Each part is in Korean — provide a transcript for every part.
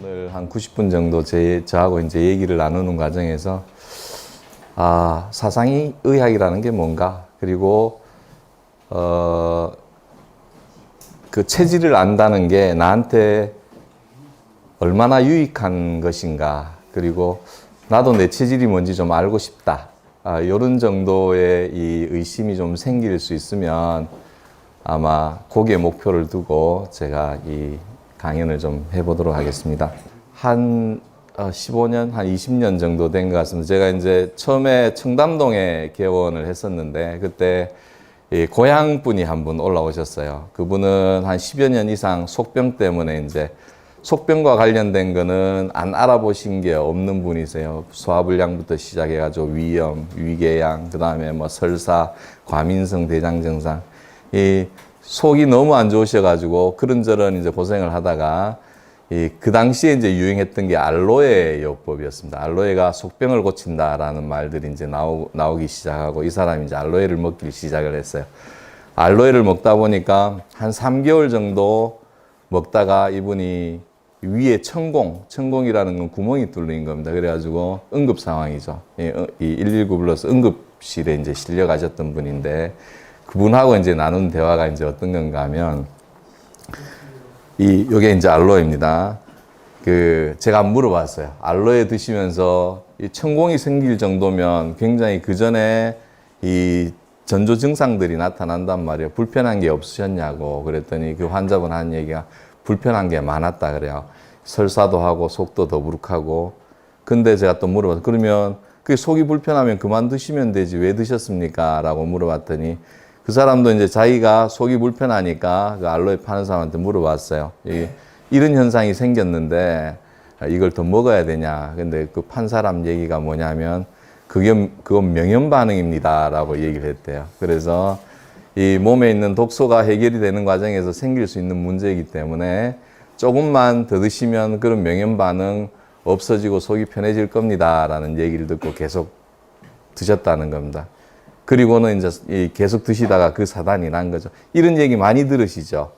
오늘 한 90분 정도 저하고 이제 얘기를 나누는 과정에서 사상이 의학이라는 게 뭔가, 그리고 그 체질을 안다는 게 나한테 얼마나 유익한 것인가, 그리고 나도 내 체질이 뭔지 좀 알고 싶다. 이런 정도의 이 의심이 좀 생길 수 있으면 아마 거기에 목표를 두고 제가 이 강연을 좀 해보도록 하겠습니다. 한 15년, 한 20년 정도 된 것 같습니다. 제가 이제 처음에 청담동에 개원을 했었는데 그때 고향 분이 한 분 올라오셨어요. 그분은 한 10여 년 이상 속병 때문에 이제 속병과 관련된 거는 안 알아보신 게 없는 분이세요. 소화불량부터 시작해가지고 위염, 위궤양, 그 다음에 뭐 설사, 과민성 대장 증상. 이 속이 너무 안 좋으셔가지고 그런저런 이제 고생을 하다가 그 당시에 이제 유행했던 게 알로에 요법이었습니다. 알로에가 속병을 고친다라는 말들이 이제 나오기 시작하고 이 사람이 이제 알로에를 먹기 시작을 했어요. 알로에를 먹다 보니까 한 3개월 정도 먹다가 이분이 위에 천공이라는 건 구멍이 뚫린 겁니다. 그래가지고 응급 상황이죠. 이 119 불러서 응급실에 이제 실려가셨던 분인데 그분하고 이제 나눈 대화가 이제 어떤 건가 하면 요게 이제 알로에입니다. 제가 물어봤어요. 알로에 드시면서 이 천공이 생길 정도면 굉장히 그 전에 이 전조 증상들이 나타난단 말이에요. 불편한 게 없으셨냐고 그랬더니 그 환자분 한 얘기가 불편한 게 많았다 그래요. 설사도 하고 속도 더부룩하고. 근데 제가 또 물어봤어요. 그러면 그 속이 불편하면 그만 드시면 되지 왜 드셨습니까? 라고 물어봤더니 그 사람도 이제 자기가 속이 불편하니까 그 알로에 파는 사람한테 물어봤어요. 이런 현상이 생겼는데 이걸 더 먹어야 되냐. 근데 그 판 사람 얘기가 뭐냐면 그건 명현 반응입니다. 라고 얘기를 했대요. 그래서 이 몸에 있는 독소가 해결이 되는 과정에서 생길 수 있는 문제이기 때문에 조금만 더 드시면 그런 명현 반응 없어지고 속이 편해질 겁니다. 라는 얘기를 듣고 계속 드셨다는 겁니다. 그리고는 이제 계속 드시다가 그 사단이 난 거죠. 이런 얘기 많이 들으시죠?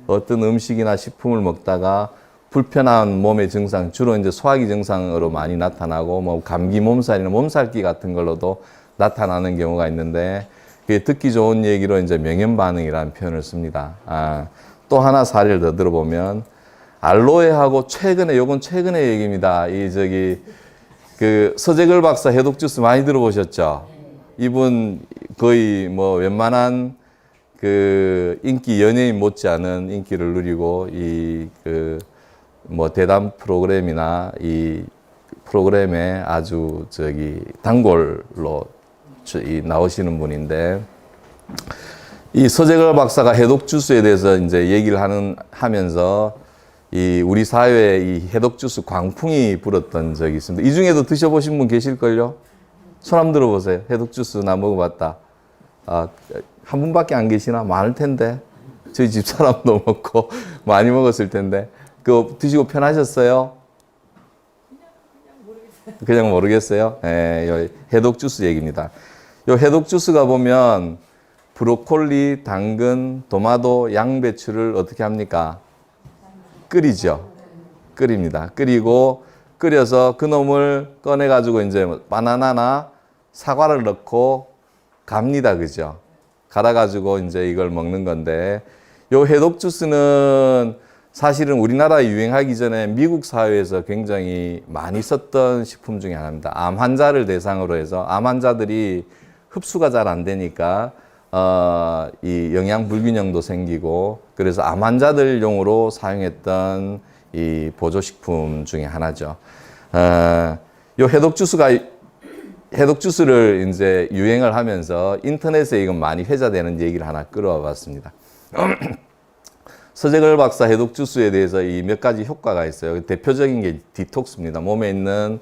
어떤 음식이나 식품을 먹다가 불편한 몸의 증상, 주로 이제 소화기 증상으로 많이 나타나고, 뭐 감기 몸살이나 몸살기 같은 걸로도 나타나는 경우가 있는데, 그게 듣기 좋은 얘기로 이제 명현 반응이라는 표현을 씁니다. 또 하나 사례를 더 들어보면, 알로에하고 요건 최근의 얘기입니다. 서재걸 박사 해독 주스 많이 들어보셨죠? 이분 거의 뭐 웬만한 인기 연예인 못지않은 인기를 누리고 대담 프로그램이나 이 프로그램에 아주 단골로 나오시는 분인데 이 서재걸 박사가 해독 주스에 대해서 이제 얘기를 하면서 우리 사회에 이 해독 주스 광풍이 불었던 적이 있습니다. 이 중에도 드셔보신 분 계실걸요? 손 한번 들어보세요. 해독 주스 나 먹어봤다. 한 분밖에 안 계시나? 많을 텐데. 저희 집 사람도 먹고 많이 먹었을 텐데. 그거 드시고 편하셨어요? 그냥 모르겠어요. 네, 해독 주스 얘기입니다. 요 해독 주스가 보면 브로콜리, 당근, 도마도, 양배추를 어떻게 합니까? 끓이죠. 끓입니다. 끓여서 그 놈을 꺼내가지고 이제 바나나나 사과를 넣고 갑니다. 그죠? 갈아가지고 이제 이걸 먹는 건데, 요 해독 주스는 사실은 우리나라에 유행하기 전에 미국 사회에서 굉장히 많이 썼던 식품 중에 하나입니다. 암 환자를 대상으로 해서 암 환자들이 흡수가 잘 안 되니까, 이 영양 불균형도 생기고, 그래서 암 환자들용으로 사용했던 이 보조식품 중에 하나죠. 요 해독 주스를 이제 유행을 하면서 인터넷에 이건 많이 회자되는 얘기를 하나 끌어와 봤습니다. 서재걸 박사 해독 주스에 대해서 이 몇 가지 효과가 있어요. 대표적인 게 디톡스입니다. 몸에 있는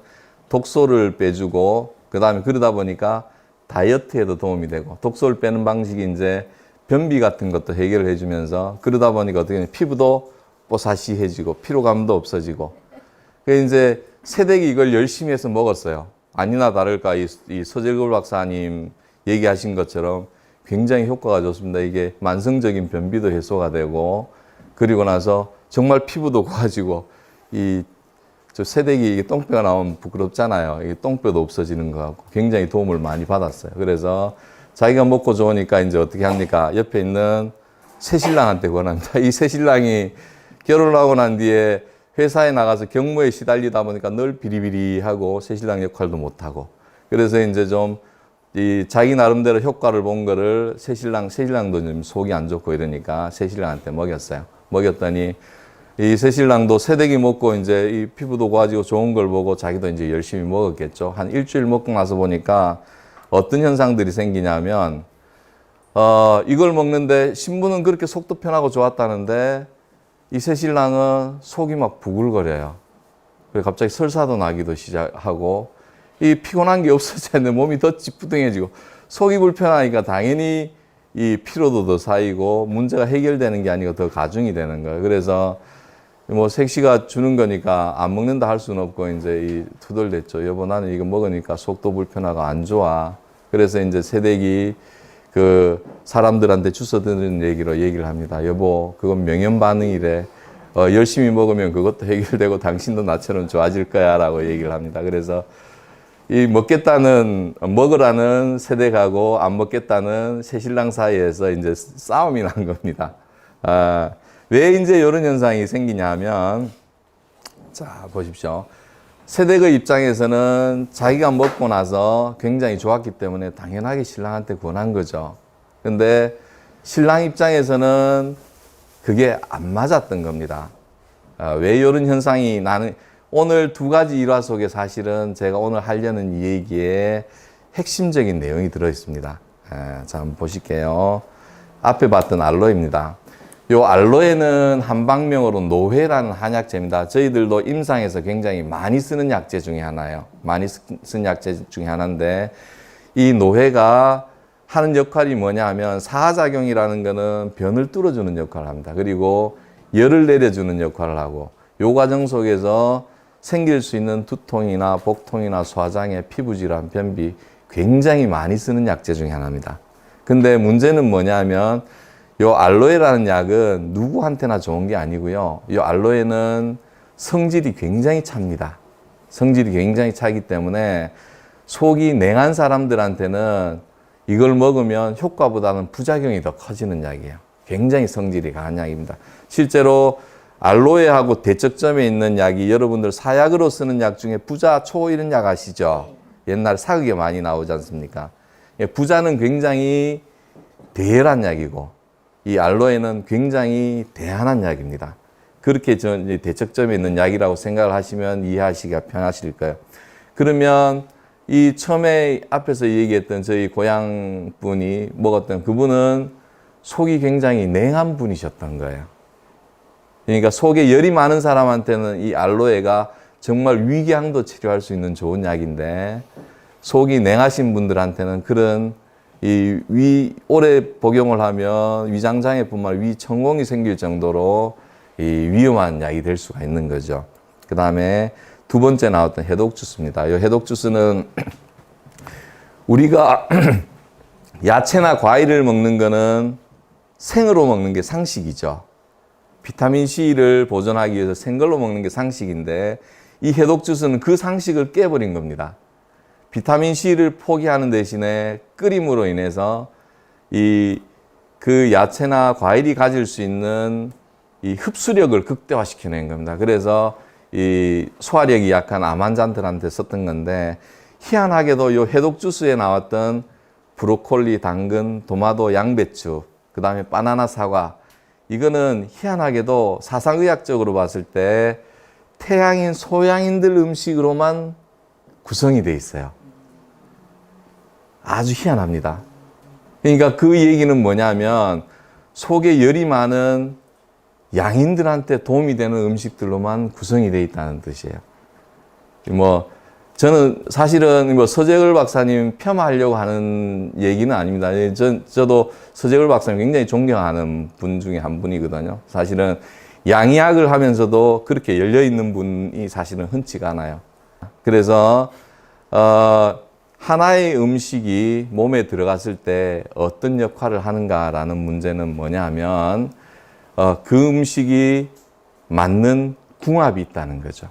독소를 빼주고, 그 다음에 그러다 보니까 다이어트에도 도움이 되고, 독소를 빼는 방식이 이제 변비 같은 것도 해결을 해주면서, 그러다 보니까 어떻게 되냐면 피부도 뽀사시해지고, 피로감도 없어지고. 그래서 이제 새댁이 이걸 열심히 해서 먹었어요. 아니나 다를까 이 서재걸 박사님 얘기하신 것처럼 굉장히 효과가 좋습니다. 이게 만성적인 변비도 해소가 되고, 그리고 나서 정말 피부도 고와지고, 이 저 새댁이 이게 똥뼈가 나오면 부끄럽잖아요. 이게 똥뼈도 없어지는 것 같고 굉장히 도움을 많이 받았어요. 그래서 자기가 먹고 좋으니까 이제 어떻게 합니까? 옆에 있는 새신랑한테 권합니다. 이 새신랑이 결혼하고 난 뒤에 회사에 나가서 경무에 시달리다 보니까 늘 비리비리하고 새신랑 역할도 못하고 그래서 이제 좀 이 자기 나름대로 효과를 본 거를 새신랑도 좀 속이 안 좋고 이러니까 새신랑한테 먹였어요. 먹였더니 이 새신랑도 새댁이 먹고 이제 이 피부도 좋아지고 좋은 걸 보고 자기도 이제 열심히 먹었겠죠. 한 일주일 먹고 나서 보니까 어떤 현상들이 생기냐면, 이걸 먹는데 신부는 그렇게 속도 편하고 좋았다는데 이 새신랑은 속이 막 부글거려요. 그래서 갑자기 설사도 나기도 시작하고 이 피곤한 게 없어졌는데 몸이 더 찌뿌둥해지고 속이 불편하니까 당연히 이 피로도도 쌓이고 문제가 해결되는 게 아니고 더 가중이 되는 거예요. 그래서 뭐 색시가 주는 거니까 안 먹는다 할 수는 없고 이제 이 투덜댔죠. 여보 나는 이거 먹으니까 속도 불편하고 안 좋아. 그래서 이제 새댁이 그 사람들한테 주워 듣는 얘기를 합니다. 여보 그건 명현 반응이래. 열심히 먹으면 그것도 해결되고 당신도 나처럼 좋아질 거야 라고 얘기를 합니다. 그래서 이 먹으라는 새댁하고 안 먹겠다는 새신랑 사이에서 이제 싸움이 난 겁니다. 왜 이제 이런 현상이 생기냐 하면, 자, 보십시오. 새댁의 입장에서는 자기가 먹고 나서 굉장히 좋았기 때문에 당연하게 신랑한테 권한 거죠. 근데 신랑 입장에서는 그게 안 맞았던 겁니다. 왜 이런 현상이 나는, 오늘 두 가지 일화 속에 사실은 제가 오늘 하려는 이 얘기에 핵심적인 내용이 들어있습니다. 자, 한번 보실게요. 앞에 봤던 알로에입니다. 요 알로에는 한방명어로 노회라는 한약재입니다. 저희들도 임상에서 굉장히 많이 쓰는 약재 중에 하나예요. 많이 쓰는 약재 중에 하나인데 이 노회가 하는 역할이 뭐냐 하면 사작용이라는 거는 변을 뚫어주는 역할을 합니다. 그리고 열을 내려주는 역할을 하고 요 과정 속에서 생길 수 있는 두통이나 복통이나 소화장애, 피부질환, 변비 굉장히 많이 쓰는 약재 중에 하나입니다. 근데 문제는 뭐냐면 요 알로에라는 약은 누구한테나 좋은 게 아니고요. 이 알로에는 성질이 굉장히 찹니다. 성질이 굉장히 차기 때문에 속이 냉한 사람들한테는 이걸 먹으면 효과보다는 부작용이 더 커지는 약이에요. 굉장히 성질이 강한 약입니다. 실제로 알로에하고 대척점에 있는 약이 여러분들 사약으로 쓰는 약 중에 부자초 이런 약 아시죠? 옛날 사극에 많이 나오지 않습니까? 부자는 굉장히 대열한 약이고 이 알로에는 굉장히 대한한 약입니다. 그렇게 대척점에 있는 약이라고 생각을 하시면 이해하시기가 편하실 거예요. 그러면 이 처음에 앞에서 얘기했던 저희 고향 분이 먹었던 그분은 속이 굉장히 냉한 분이셨던 거예요. 그러니까 속에 열이 많은 사람한테는 이 알로에가 정말 위궤양도 치료할 수 있는 좋은 약인데 속이 냉하신 분들한테는 그런 오래 복용을 하면 위장장애뿐만 아니라 위천공이 생길 정도로 위험한 약이 될 수가 있는 거죠. 그 다음에 두 번째 나왔던 해독주스입니다. 이 해독주스는 우리가 야채나 과일을 먹는 거는 생으로 먹는 게 상식이죠. 비타민C를 보존하기 위해서 생걸로 먹는 게 상식인데 이 해독주스는 그 상식을 깨버린 겁니다. 비타민C를 포기하는 대신에 끓임으로 인해서 그 야채나 과일이 가질 수 있는 이 흡수력을 극대화시켜낸 겁니다. 그래서 이 소화력이 약한 암 환자들한테 썼던 건데 희한하게도 이 해독주스에 나왔던 브로콜리, 당근, 도마도, 양배추, 그 다음에 바나나, 사과 이거는 희한하게도 사상의학적으로 봤을 때 태양인, 소양인들 음식으로만 구성이 돼 있어요. 아주 희한합니다. 그러니까 그 얘기는 뭐냐면 속에 열이 많은 양인들한테 도움이 되는 음식들로만 구성이 되어 있다는 뜻이에요. 저는 사실은 서재걸 박사님 폄하하려고 하는 얘기는 아닙니다. 저도 서재걸 박사님 굉장히 존경하는 분 중에 한 분이거든요. 사실은 양의학을 하면서도 그렇게 열려있는 분이 사실은 흔치가 않아요. 그래서 하나의 음식이 몸에 들어갔을 때 어떤 역할을 하는가라는 문제는 뭐냐 하면 그 음식이 맞는 궁합이 있다는 거죠.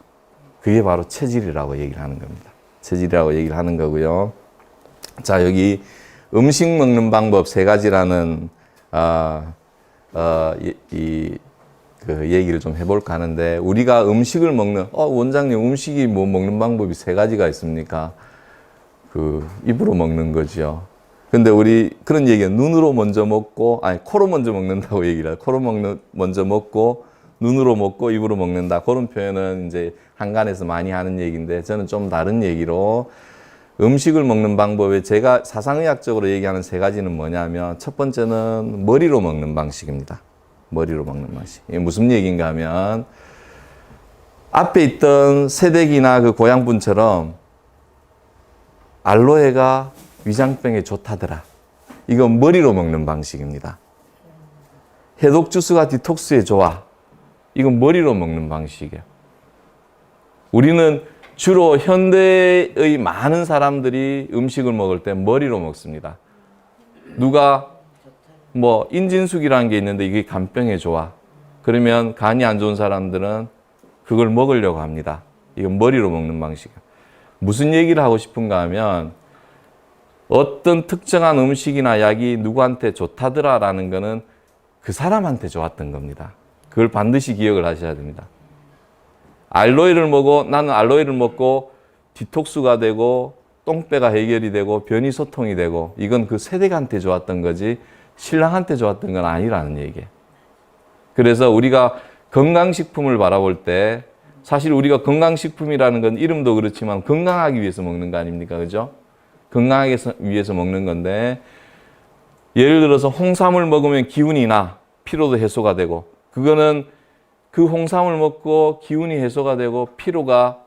그게 바로 체질이라고 얘기를 하는 겁니다. 체질이라고 얘기를 하는 거고요. 자, 여기 음식 먹는 방법 세 가지라는 그 얘기를 좀 해볼까 하는데, 우리가 음식을 먹는, 원장님 음식이 뭐 먹는 방법이 세 가지가 있습니까? 그 입으로 먹는 거죠. 근데 우리 그런 얘기가 눈으로 먼저 먹고, 아니 코로 먼저 먹는다고 얘기를 해요. 먼저 먹고 눈으로 먹고 입으로 먹는다. 그런 표현은 이제 한간에서 많이 하는 얘기인데, 저는 좀 다른 얘기로 음식을 먹는 방법에 제가 사상의학적으로 얘기하는 세 가지는 뭐냐면, 첫 번째는 머리로 먹는 방식입니다. 머리로 먹는 방식. 이게 무슨 얘기인가 하면, 앞에 있던 새댁이나 그 고향분처럼 알로에가 위장병에 좋다더라. 이건 머리로 먹는 방식입니다. 해독 주스가 디톡스에 좋아. 이건 머리로 먹는 방식이에요. 우리는 주로 현대의 많은 사람들이 음식을 먹을 때 머리로 먹습니다. 누가 뭐 인진숙이라는 게 있는데 이게 간병에 좋아. 그러면 간이 안 좋은 사람들은 그걸 먹으려고 합니다. 이건 머리로 먹는 방식이에요. 무슨 얘기를 하고 싶은가 하면, 어떤 특정한 음식이나 약이 누구한테 좋다더라라는 거는 그 사람한테 좋았던 겁니다. 그걸 반드시 기억을 하셔야 됩니다. 나는 알로에를 먹고 디톡스가 되고 똥배가 해결이 되고 변이 소통이 되고, 이건 그 세대한테 좋았던 거지 신랑한테 좋았던 건 아니라는 얘기예요. 그래서 우리가 건강식품을 바라볼 때, 사실 우리가 건강식품이라는 건 이름도 그렇지만 건강하기 위해서 먹는 거 아닙니까? 그죠? 건강하기 위해서 먹는 건데, 예를 들어서 홍삼을 먹으면 기운이 나, 피로도 해소가 되고, 그거는 그 홍삼을 먹고 기운이 해소가 되고 피로가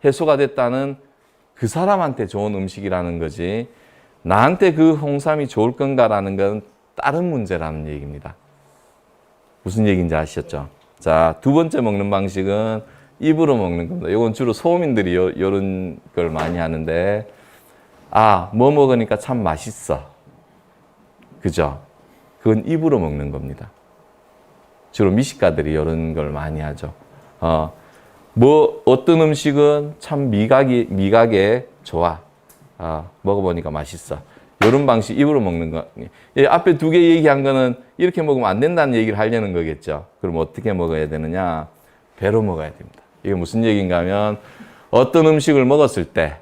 해소가 됐다는 그 사람한테 좋은 음식이라는 거지, 나한테 그 홍삼이 좋을 건가라는 건 다른 문제라는 얘기입니다. 무슨 얘기인지 아시겠죠? 자, 두 번째 먹는 방식은 입으로 먹는 겁니다. 이건 주로 소민들이 이런 걸 많이 하는데, 뭐 먹으니까 참 맛있어. 그죠? 그건 입으로 먹는 겁니다. 주로 미식가들이 이런 걸 많이 하죠. 어떤 음식은 참 미각에 좋아. 먹어보니까 맛있어. 이런 방식, 입으로 먹는 거. 앞에 두 개 얘기한 거는 이렇게 먹으면 안 된다는 얘기를 하려는 거겠죠. 그럼 어떻게 먹어야 되느냐? 배로 먹어야 됩니다. 이게 무슨 얘기인가 하면, 어떤 음식을 먹었을 때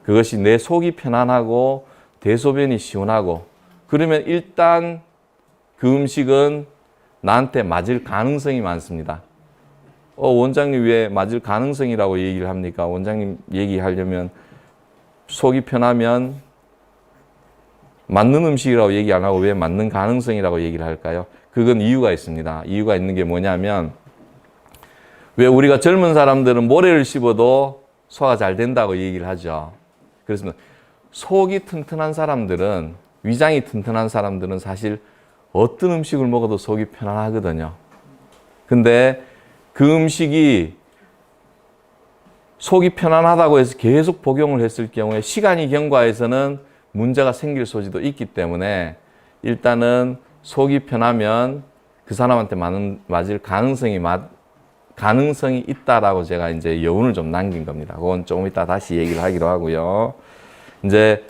그것이 내 속이 편안하고 대소변이 시원하고, 그러면 일단 그 음식은 나한테 맞을 가능성이 많습니다. 원장님 왜 맞을 가능성이라고 얘기를 합니까? 원장님 얘기하려면 속이 편하면 맞는 음식이라고 얘기 안 하고 왜 맞는 가능성이라고 얘기를 할까요? 그건 이유가 있습니다. 이유가 있는 게 뭐냐면, 왜 우리가 젊은 사람들은 모래를 씹어도 소화가 잘 된다고 얘기를 하죠. 그래서 속이 튼튼한 사람들은, 위장이 튼튼한 사람들은 사실 어떤 음식을 먹어도 속이 편안하거든요. 근데 그 음식이 속이 편안하다고 해서 계속 복용을 했을 경우에 시간이 경과해서는 문제가 생길 소지도 있기 때문에, 일단은 속이 편하면 그 사람한테 맞을 가능성이 있다라고 제가 이제 여운을 좀 남긴 겁니다. 그건 조금 이따 다시 얘기를 하기로 하고요. 이제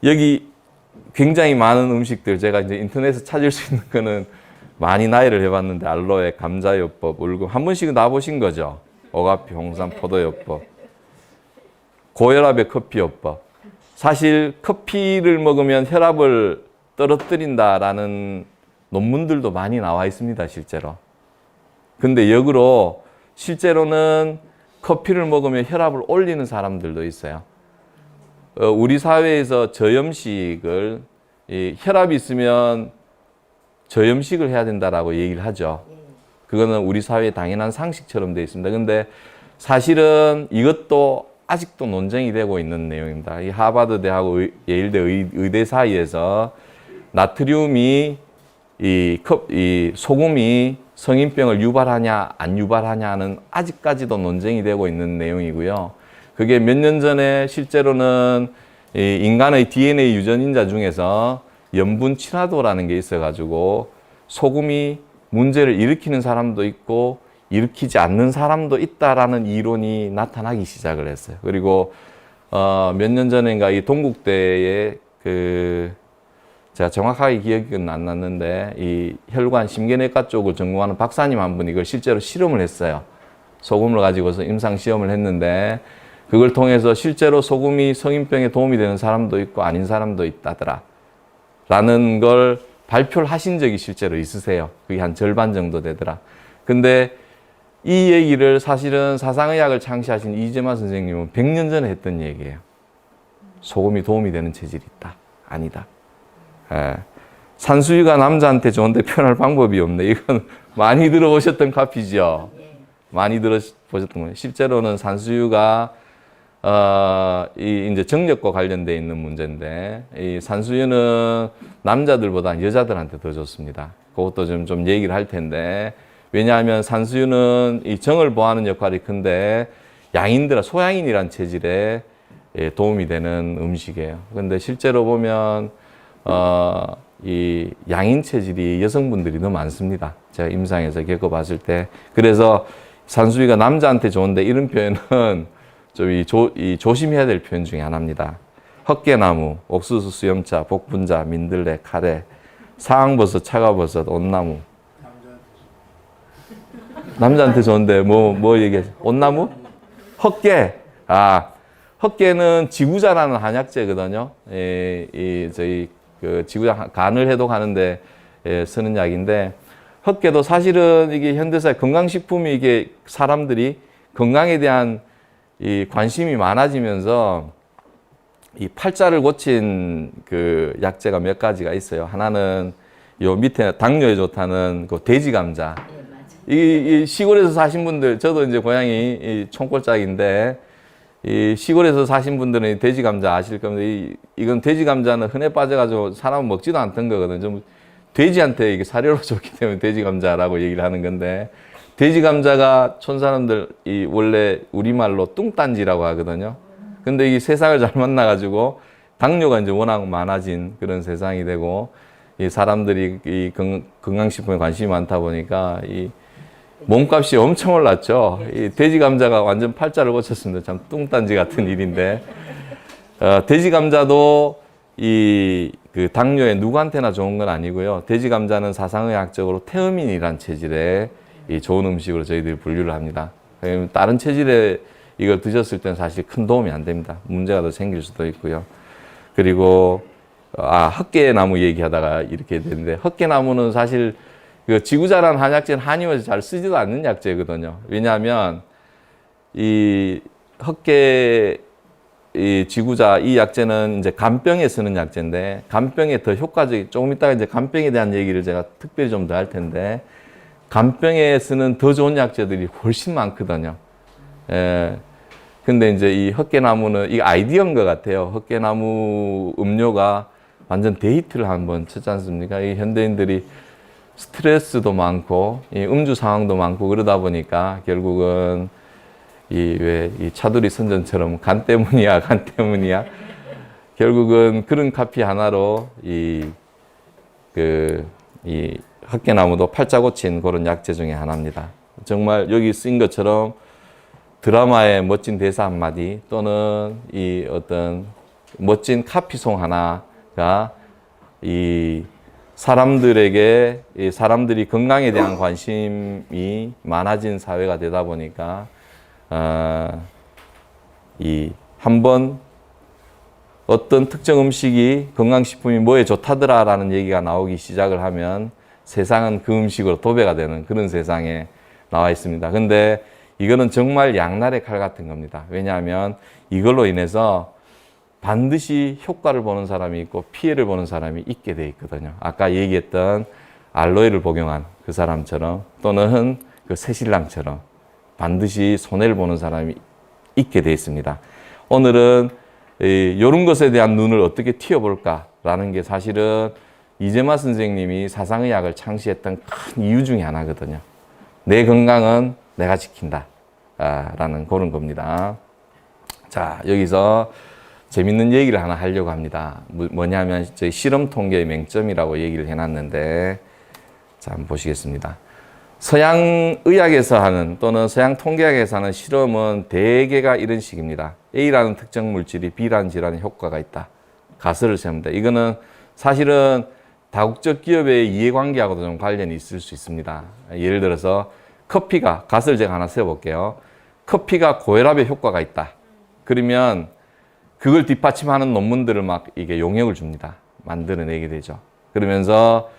여기 굉장히 많은 음식들, 제가 이제 인터넷에서 찾을 수 있는 거는 많이 나열을 해봤는데, 알로에, 감자요법, 울금, 한 번씩은 놔보신 거죠? 오가피, 홍삼, 포도요법, 고혈압의 커피요법. 사실 커피를 먹으면 혈압을 떨어뜨린다라는 논문들도 많이 나와 있습니다, 실제로. 근데 역으로 실제로는 커피를 먹으면 혈압을 올리는 사람들도 있어요. 우리 사회에서 저염식을, 혈압이 있으면 저염식을 해야 된다라고 얘기를 하죠. 그거는 우리 사회의 당연한 상식처럼 되어 있습니다. 근데 사실은 이것도 아직도 논쟁이 되고 있는 내용입니다. 이 하버드 대하고 예일대 의대 사이에서 나트륨이 이 소금이 성인병을 유발하냐 안 유발하냐는 아직까지도 논쟁이 되고 있는 내용이고요. 그게 몇 년 전에 실제로는 이 인간의 DNA 유전인자 중에서 염분 친화도라는 게 있어가지고 소금이 문제를 일으키는 사람도 있고 일으키지 않는 사람도 있다라는 이론이 나타나기 시작을 했어요. 그리고 몇 년 전인가 이 동국대에 제가 정확하게 기억은 안 났는데 이 혈관 심계내과 쪽을 전공하는 박사님 한 분이 이걸 실제로 실험을 했어요. 소금을 가지고서 임상 시험을 했는데 그걸 통해서 실제로 소금이 성인병에 도움이 되는 사람도 있고 아닌 사람도 있다더라 라는 걸 발표를 하신 적이 실제로 있으세요. 그게 한 절반 정도 되더라. 근데 이 얘기를 사실은 사상의학을 창시하신 이재만 선생님은 100년 전에 했던 얘기예요. 소금이 도움이 되는 체질이 있다. 아니다. 예. 산수유가 남자한테 좋은데 표현할 방법이 없네. 이건 많이 들어보셨던 카피죠. 많이 들어보셨던 거예요. 실제로는 산수유가 이제 정력과 관련되어 있는 문제인데 이 산수유는 남자들보다 여자들한테 더 좋습니다. 그것도 좀 얘기를 할 텐데 왜냐하면 산수유는 이 정을 보호하는 역할이 큰데 소양인이란 체질에 도움이 되는 음식이에요. 근데 실제로 보면 이 양인 체질이 여성분들이 너무 많습니다. 제가 임상에서 겪어봤을 때. 그래서 산수유가 남자한테 좋은데 이런 표현은 좀 조심해야 될 표현 중에 하나입니다. 헛개나무, 옥수수 수염차, 복분자, 민들레, 카레, 상황버섯, 차가버섯, 온나무. 남자한테 좋은데 뭐 얘기하지? 온나무? 헛개. 헛개는 지구자라는 한약재거든요. 저희 지구자 간을 해독하는데 쓰는 약인데 헛개도 사실은 이게 현대사회 건강식품이 이게 사람들이 건강에 대한 이 관심이 많아지면서 이 팔자를 고친 그 약재가 몇 가지가 있어요. 하나는 요 밑에 당뇨에 좋다는 그 돼지 감자. 이 시골에서 사신 분들, 저도 이제 고향이 이 총골짜기인데 이 시골에서 사신 분들은 돼지 감자 아실 겁니다. 이건 돼지 감자는 흔해 빠져가지고 사람은 먹지도 않던 거거든요. 좀 돼지한테 이게 사료로 좋기 때문에 돼지 감자라고 얘기를 하는 건데 돼지 감자가 촌사람들 원래 우리말로 뚱딴지라고 하거든요. 근데 이 세상을 잘 만나가지고 당뇨가 이제 워낙 많아진 그런 세상이 되고 이 사람들이 이 건강식품에 관심이 많다 보니까 이 몸값이 엄청 올랐죠. 이 돼지 감자가 완전 팔자를 고쳤습니다. 참 뚱딴지 같은 일인데 돼지 감자도 그 당뇨에 누구한테나 좋은 건 아니고요. 돼지 감자는 사상의학적으로 태음인이란 체질의 좋은 음식으로 저희들이 분류를 합니다. 다른 체질에 이걸 드셨을 때는 사실 큰 도움이 안 됩니다. 문제가 더 생길 수도 있고요. 그리고 헛개나무 얘기하다가 이렇게 되는데 헛개나무는 사실 그 지구자란 한약재는 한의원에서 잘 쓰지도 않는 약재거든요. 왜냐하면 이 헛개 지구자 이 약재는 이제 간병에 쓰는 약재인데 간병에 더 효과적이 조금 이따가 이제 간병에 대한 얘기를 제가 특별히 좀 더 할 텐데 간병에 쓰는 더 좋은 약재들이 훨씬 많거든요. 근데 이제 이 헛개나무는 이 아이디어인 것 같아요. 헛개나무 음료가 완전 데이트를 한번 쳤지 않습니까? 이 현대인들이 스트레스도 많고 이 음주 상황도 많고 그러다 보니까 결국은 이 차두리 선전처럼 간 때문이야 결국은 그런 카피 하나로 이 헛개나무도 팔자 고친 그런 약재 중에 하나입니다. 정말 여기 쓰인 것처럼 드라마의 멋진 대사 한마디 또는 이 어떤 멋진 카피송 하나가 사람들이 건강에 대한 관심이 많아진 사회가 되다 보니까 한번 어떤 특정 음식이 건강식품이 뭐에 좋다더라라는 얘기가 나오기 시작을 하면 세상은 그 음식으로 도배가 되는 그런 세상에 나와 있습니다. 근데 이거는 정말 양날의 칼 같은 겁니다. 왜냐하면 이걸로 인해서 반드시 효과를 보는 사람이 있고 피해를 보는 사람이 있게 돼 있거든요. 아까 얘기했던 알로에를 복용한 그 사람처럼 또는 그 새신랑처럼 반드시 손해를 보는 사람이 있게 돼 있습니다. 오늘은 이런 것에 대한 눈을 어떻게 튀어볼까라는 게 사실은 이재만 선생님이 사상의학을 창시했던 큰 이유 중에 하나거든요. 내 건강은 내가 지킨다 라는 그런 겁니다. 자, 여기서 재밌는 얘기를 하나 하려고 합니다. 뭐냐면 저희 실험 통계의 맹점이라고 얘기를 해놨는데 자, 한번 보시겠습니다. 서양 의학에서 하는 또는 서양 통계학에서 하는 실험은 대개가 이런 식입니다. A라는 특정 물질이 B라는 질환에 효과가 있다. 가설을 세웁니다. 이거는 사실은 다국적 기업의 이해관계하고도 좀 관련이 있을 수 있습니다. 예를 들어서 커피가, 가설을 제가 하나 세워볼게요. 커피가 고혈압에 효과가 있다. 그러면 그걸 뒷받침하는 논문들을 막 이게 용역을 줍니다. 만들어내게 되죠. 그러면서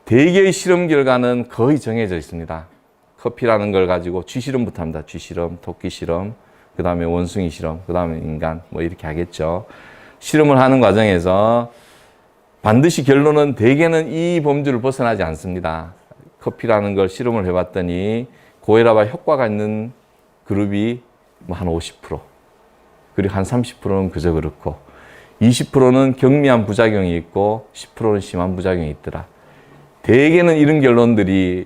대개의 실험 결과는 거의 정해져 있습니다. 커피라는 걸 가지고 쥐실험부터 합니다. 쥐실험, 토끼 실험, 그 다음에 원숭이 실험, 그 다음에 인간, 뭐 이렇게 하겠죠. 실험을 하는 과정에서 반드시 결론은 대개는 이 범주를 벗어나지 않습니다. 커피라는 걸 실험을 해봤더니 고혈압에 효과가 있는 그룹이 뭐 한 50%, 그리고 한 30%는 그저 그렇고 20%는 경미한 부작용이 있고 10%는 심한 부작용이 있더라. 대개는 이런 결론들이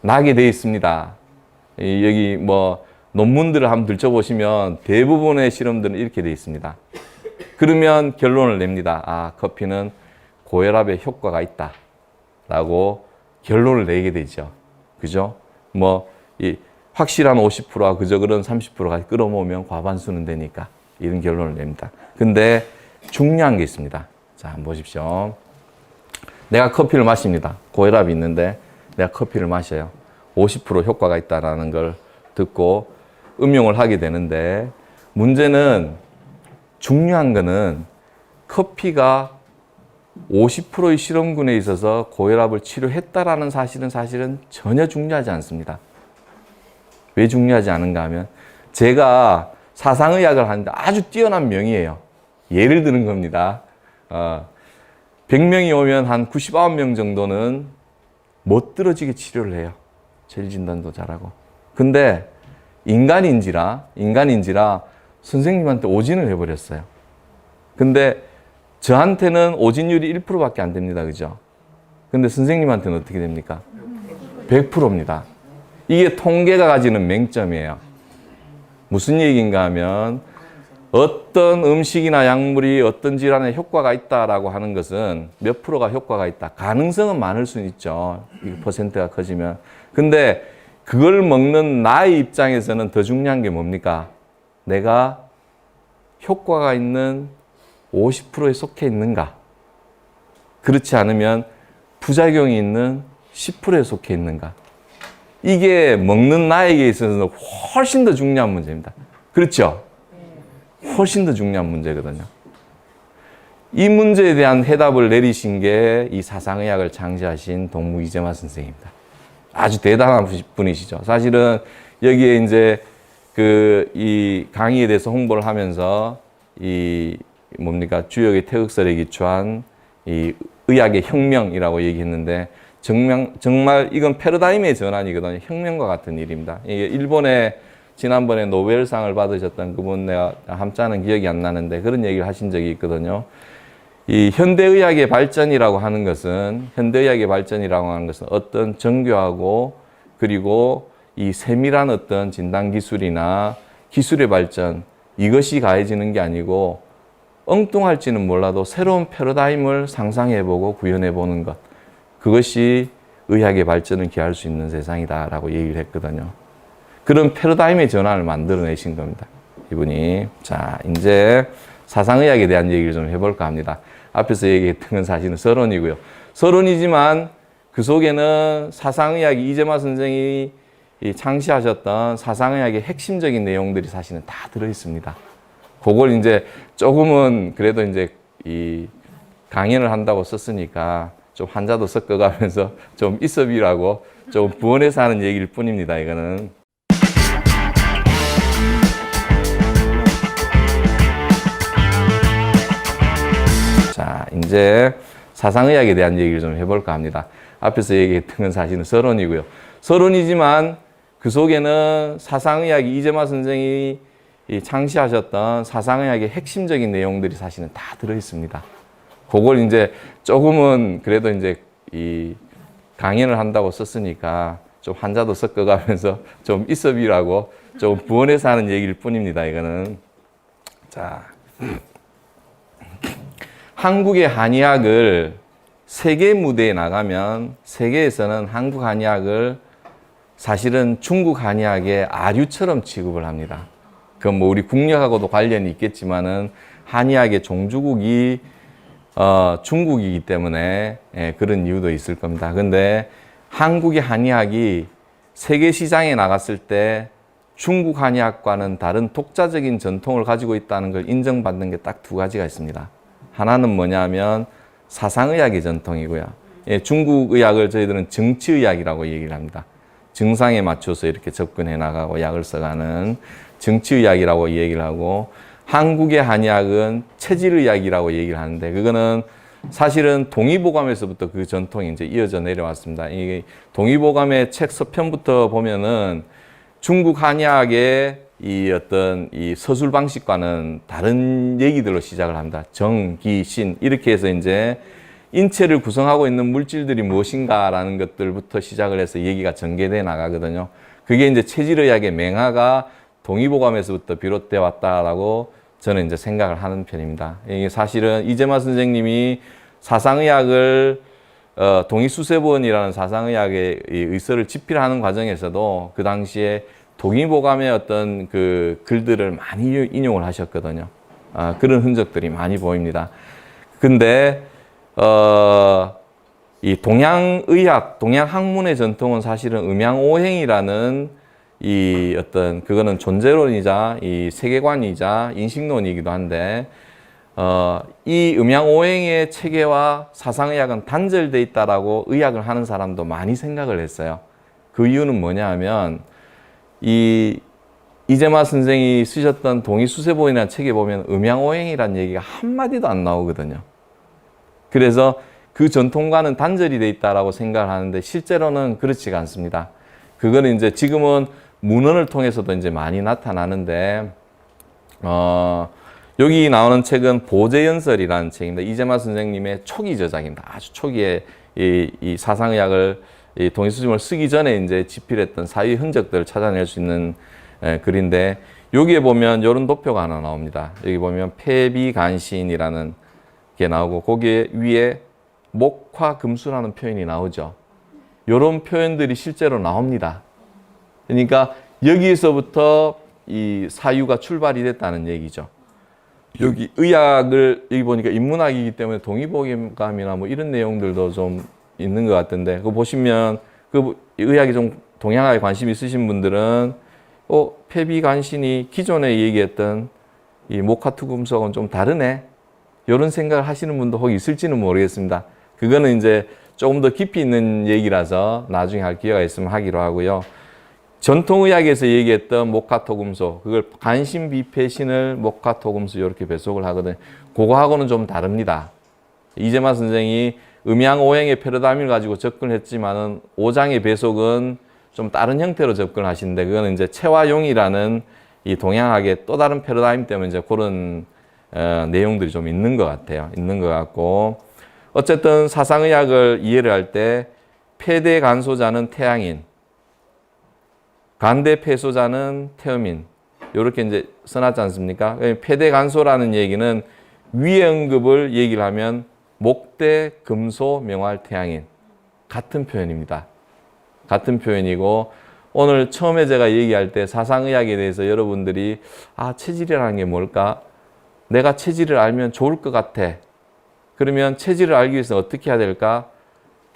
나게 돼 있습니다. 여기 뭐 논문들을 한번 들춰보시면 대부분의 실험들은 이렇게 돼 있습니다. 그러면 결론을 냅니다. 아, 커피는 고혈압에 효과가 있다 라고 결론을 내게 되죠. 그죠? 뭐 이 확실한 50%와 그저 그런 30%가 끌어모으면 과반수는 되니까 이런 결론을 냅니다. 근데 중요한 게 있습니다. 자, 한번 보십시오. 내가 커피를 마십니다. 고혈압이 있는데 내가 커피를 마셔요. 50% 효과가 있다는 걸 듣고 응용을 하게 되는데, 문제는, 중요한 거는 커피가 50%의 실험군에 있어서 고혈압을 치료했다라는 사실은 전혀 중요하지 않습니다. 왜 중요하지 않은가 하면, 제가 사상의학을 하는데 아주 뛰어난 명의예요. 예를 드는 겁니다. 100명이 오면 한 99명 정도는 멋들어지게 치료를 해요. 재진단도 잘하고. 근데 인간인지라 선생님한테 오진을 해버렸어요. 근데 저한테는 오진율이 1%밖에 안 됩니다. 그죠? 근데 선생님한테는 어떻게 됩니까? 100%입니다. 이게 통계가 가지는 맹점이에요. 무슨 얘기인가 하면, 어떤 음식이나 약물이 어떤 질환에 효과가 있다라고 하는 것은 몇 프로가 효과가 있다. 가능성은 많을 수는 있죠. 이 퍼센트가 커지면. 근데 그걸 먹는 나의 입장에서는 더 중요한 게 뭡니까? 내가 효과가 있는 50%에 속해 있는가? 그렇지 않으면 부작용이 있는 10%에 속해 있는가? 이게 먹는 나에게 있어서는 훨씬 더 중요한 문제입니다. 그렇죠? 훨씬 더 중요한 문제거든요. 이 문제에 대한 해답을 내리신 게 이 사상의학을 창시하신 동무 이재마 선생입니다. 아주 대단한 분이시죠. 사실은 여기에 이제 이 강의에 대해서 홍보를 하면서 주역의 태극설에 기초한 이 의학의 혁명이라고 얘기했는데, 정말 이건 패러다임의 전환이거든요. 혁명과 같은 일입니다. 이게 일본의 지난번에 노벨상을 받으셨던 그분, 내가 함자는 기억이 안 나는데 그런 얘기를 하신 적이 있거든요. 이 현대의학의 발전이라고 하는 것은 어떤 정교하고 그리고 이 세밀한 어떤 진단 기술이나 기술의 발전, 이것이 가해지는 게 아니고 엉뚱할지는 몰라도 새로운 패러다임을 상상해보고 구현해보는 것, 그것이 의학의 발전을 기할 수 있는 세상이다라고 얘기를 했거든요. 그런 패러다임의 전환을 만들어내신 겁니다, 이분이. 자, 이제 사상의학에 대한 얘기를 좀 해볼까 합니다. 앞에서 얘기했던 건 사실은 서론이고요. 서론이지만 그 속에는 사상의학이 이재마 선생이 창시하셨던 사상의학의 핵심적인 내용들이 사실은 다 들어있습니다. 그걸 이제 조금은 그래도 이제 이 강연을 한다고 썼으니까 좀 한자도 섞어가면서 좀 있어비라고 좀 부원해서 하는 얘기일 뿐입니다, 이거는. 자, 이제 사상의학에 대한 얘기를 좀 해볼까 합니다. 앞에서 얘기했던 건 사실은 서론이고요. 서론이지만 그 속에는 사상의학이 이재마 선생이 창시하셨던 사상의학의 핵심적인 내용들이 사실은 다 들어있습니다. 그걸 이제 조금은 그래도 이제 이 강연을 한다고 썼으니까 좀 한자도 섞어가면서 좀 있어비라고 좀 부원해서 하는 얘기일 뿐입니다, 이거는. 자, 한국의 한의학을 세계 무대에 나가면 세계에서는 한국 한의학을 사실은 중국 한의학의 아류처럼 취급을 합니다. 그 뭐 우리 국력하고도 관련이 있겠지만은 한의학의 종주국이 중국이기 때문에 그런 이유도 있을 겁니다. 근데 한국의 한의학이 세계 시장에 나갔을 때 중국 한의학과는 다른 독자적인 전통을 가지고 있다는 걸 인정받는 게 딱 두 가지가 있습니다. 하나는 뭐냐면 사상의학의 전통이고요. 중국 의학을 저희들은 정치의학이라고 얘기를 합니다. 증상에 맞춰서 이렇게 접근해 나가고 약을 써가는 정치의학이라고 얘기를 하고, 한국의 한의학은 체질의학이라고 얘기를 하는데, 그거는 사실은 동의보감에서부터 그 전통이 이제 이어져 내려왔습니다. 이 동의보감의 책 서편부터 보면은 중국 한의학의 이 어떤 이 서술 방식과는 다른 얘기들로 시작을 합니다. 정, 기, 신 이렇게 해서 이제 인체를 구성하고 있는 물질들이 무엇인가라는 것들부터 시작을 해서 얘기가 전개돼 나가거든요. 그게 이제 체질의학의 맹하가 동의보감에서부터 비롯돼 왔다라고 저는 이제 생각을 하는 편입니다. 이게 사실은 이재마 선생님이 사상의학을 동의수세본이라는 사상의학의 의서를 집필하는 과정에서도 그 당시에 동의보감의 어떤 그 글들을 많이 인용을 하셨거든요. 그런 흔적들이 많이 보입니다. 근데 이 동양의학, 동양학문의 전통은 사실은 음양오행이라는 이 어떤 그거는 존재론이자 이 세계관이자 인식론이기도 한데, 이 음양오행의 체계와 사상의학은 단절돼 있다라고 의학을 하는 사람도 많이 생각을 했어요. 그 이유는 뭐냐 하면 이 이재마 선생이 쓰셨던 동의수세본이라는 책에 보면 음양오행이라는 얘기가 한마디도 안 나오거든요. 그래서 그 전통과는 단절이 돼 있다라고 생각을 하는데 실제로는 그렇지가 않습니다. 그거는 이제 지금은 문헌을 통해서도 이제 많이 나타나는데, 여기 나오는 책은 보제연설이라는 책입니다. 이재마 선생님의 초기 저작입니다. 아주 초기에 이 사상의학을 이 동의수집을 쓰기 전에 이제 집필했던 사회 흔적들을 찾아낼 수 있는 글인데, 여기에 보면 이런 도표가 하나 나옵니다. 여기 보면 폐비간신이라는 게 나오고, 거기에 위에 목화금수라는 표현이 나오죠. 이런 표현들이 실제로 나옵니다. 그러니까 여기에서부터 이 사유가 출발이 됐다는 얘기죠. 여기 의학을, 여기 보니까 인문학이기 때문에 동의보감이나 뭐 이런 내용들도 좀 있는 것 같은데, 그거 보시면 그 의학이 좀 동양학에 관심이 있으신 분들은 폐비간신이 기존에 얘기했던 이 목화투금속은 좀 다르네, 이런 생각을 하시는 분도 혹 있을지는 모르겠습니다. 그거는 이제 조금 더 깊이 있는 얘기라서 나중에 할 기회가 있으면 하기로 하고요. 전통의학에서 얘기했던 목화토금소, 그걸 간신비폐신을 목화토금소 이렇게 배속을 하거든요. 그거하고는 좀 다릅니다. 이재마 선생이 음양오행의 패러다임을 가지고 접근했지만은 오장의 배속은 좀 다른 형태로 접근하시는데, 그거는 이제 체화용이라는 이 동양학의 또 다른 패러다임 때문에 이제 그런 내용들이 좀 있는 것 같아요. 있는 것 같고, 어쨌든 사상의학을 이해를 할 때 폐대 간소자는 태양인, 간대 폐소자는 태음인, 이렇게 이제 써놨지 않습니까? 폐대 간소라는 얘기는 위의 언급을 얘기를 하면 목대 금소 명활 태양인, 같은 표현입니다. 같은 표현이고, 오늘 처음에 제가 얘기할 때 사상의학에 대해서 여러분들이 체질이라는 게 뭘까? 내가 체질을 알면 좋을 것 같아. 그러면 체질을 알기 위해서 어떻게 해야 될까?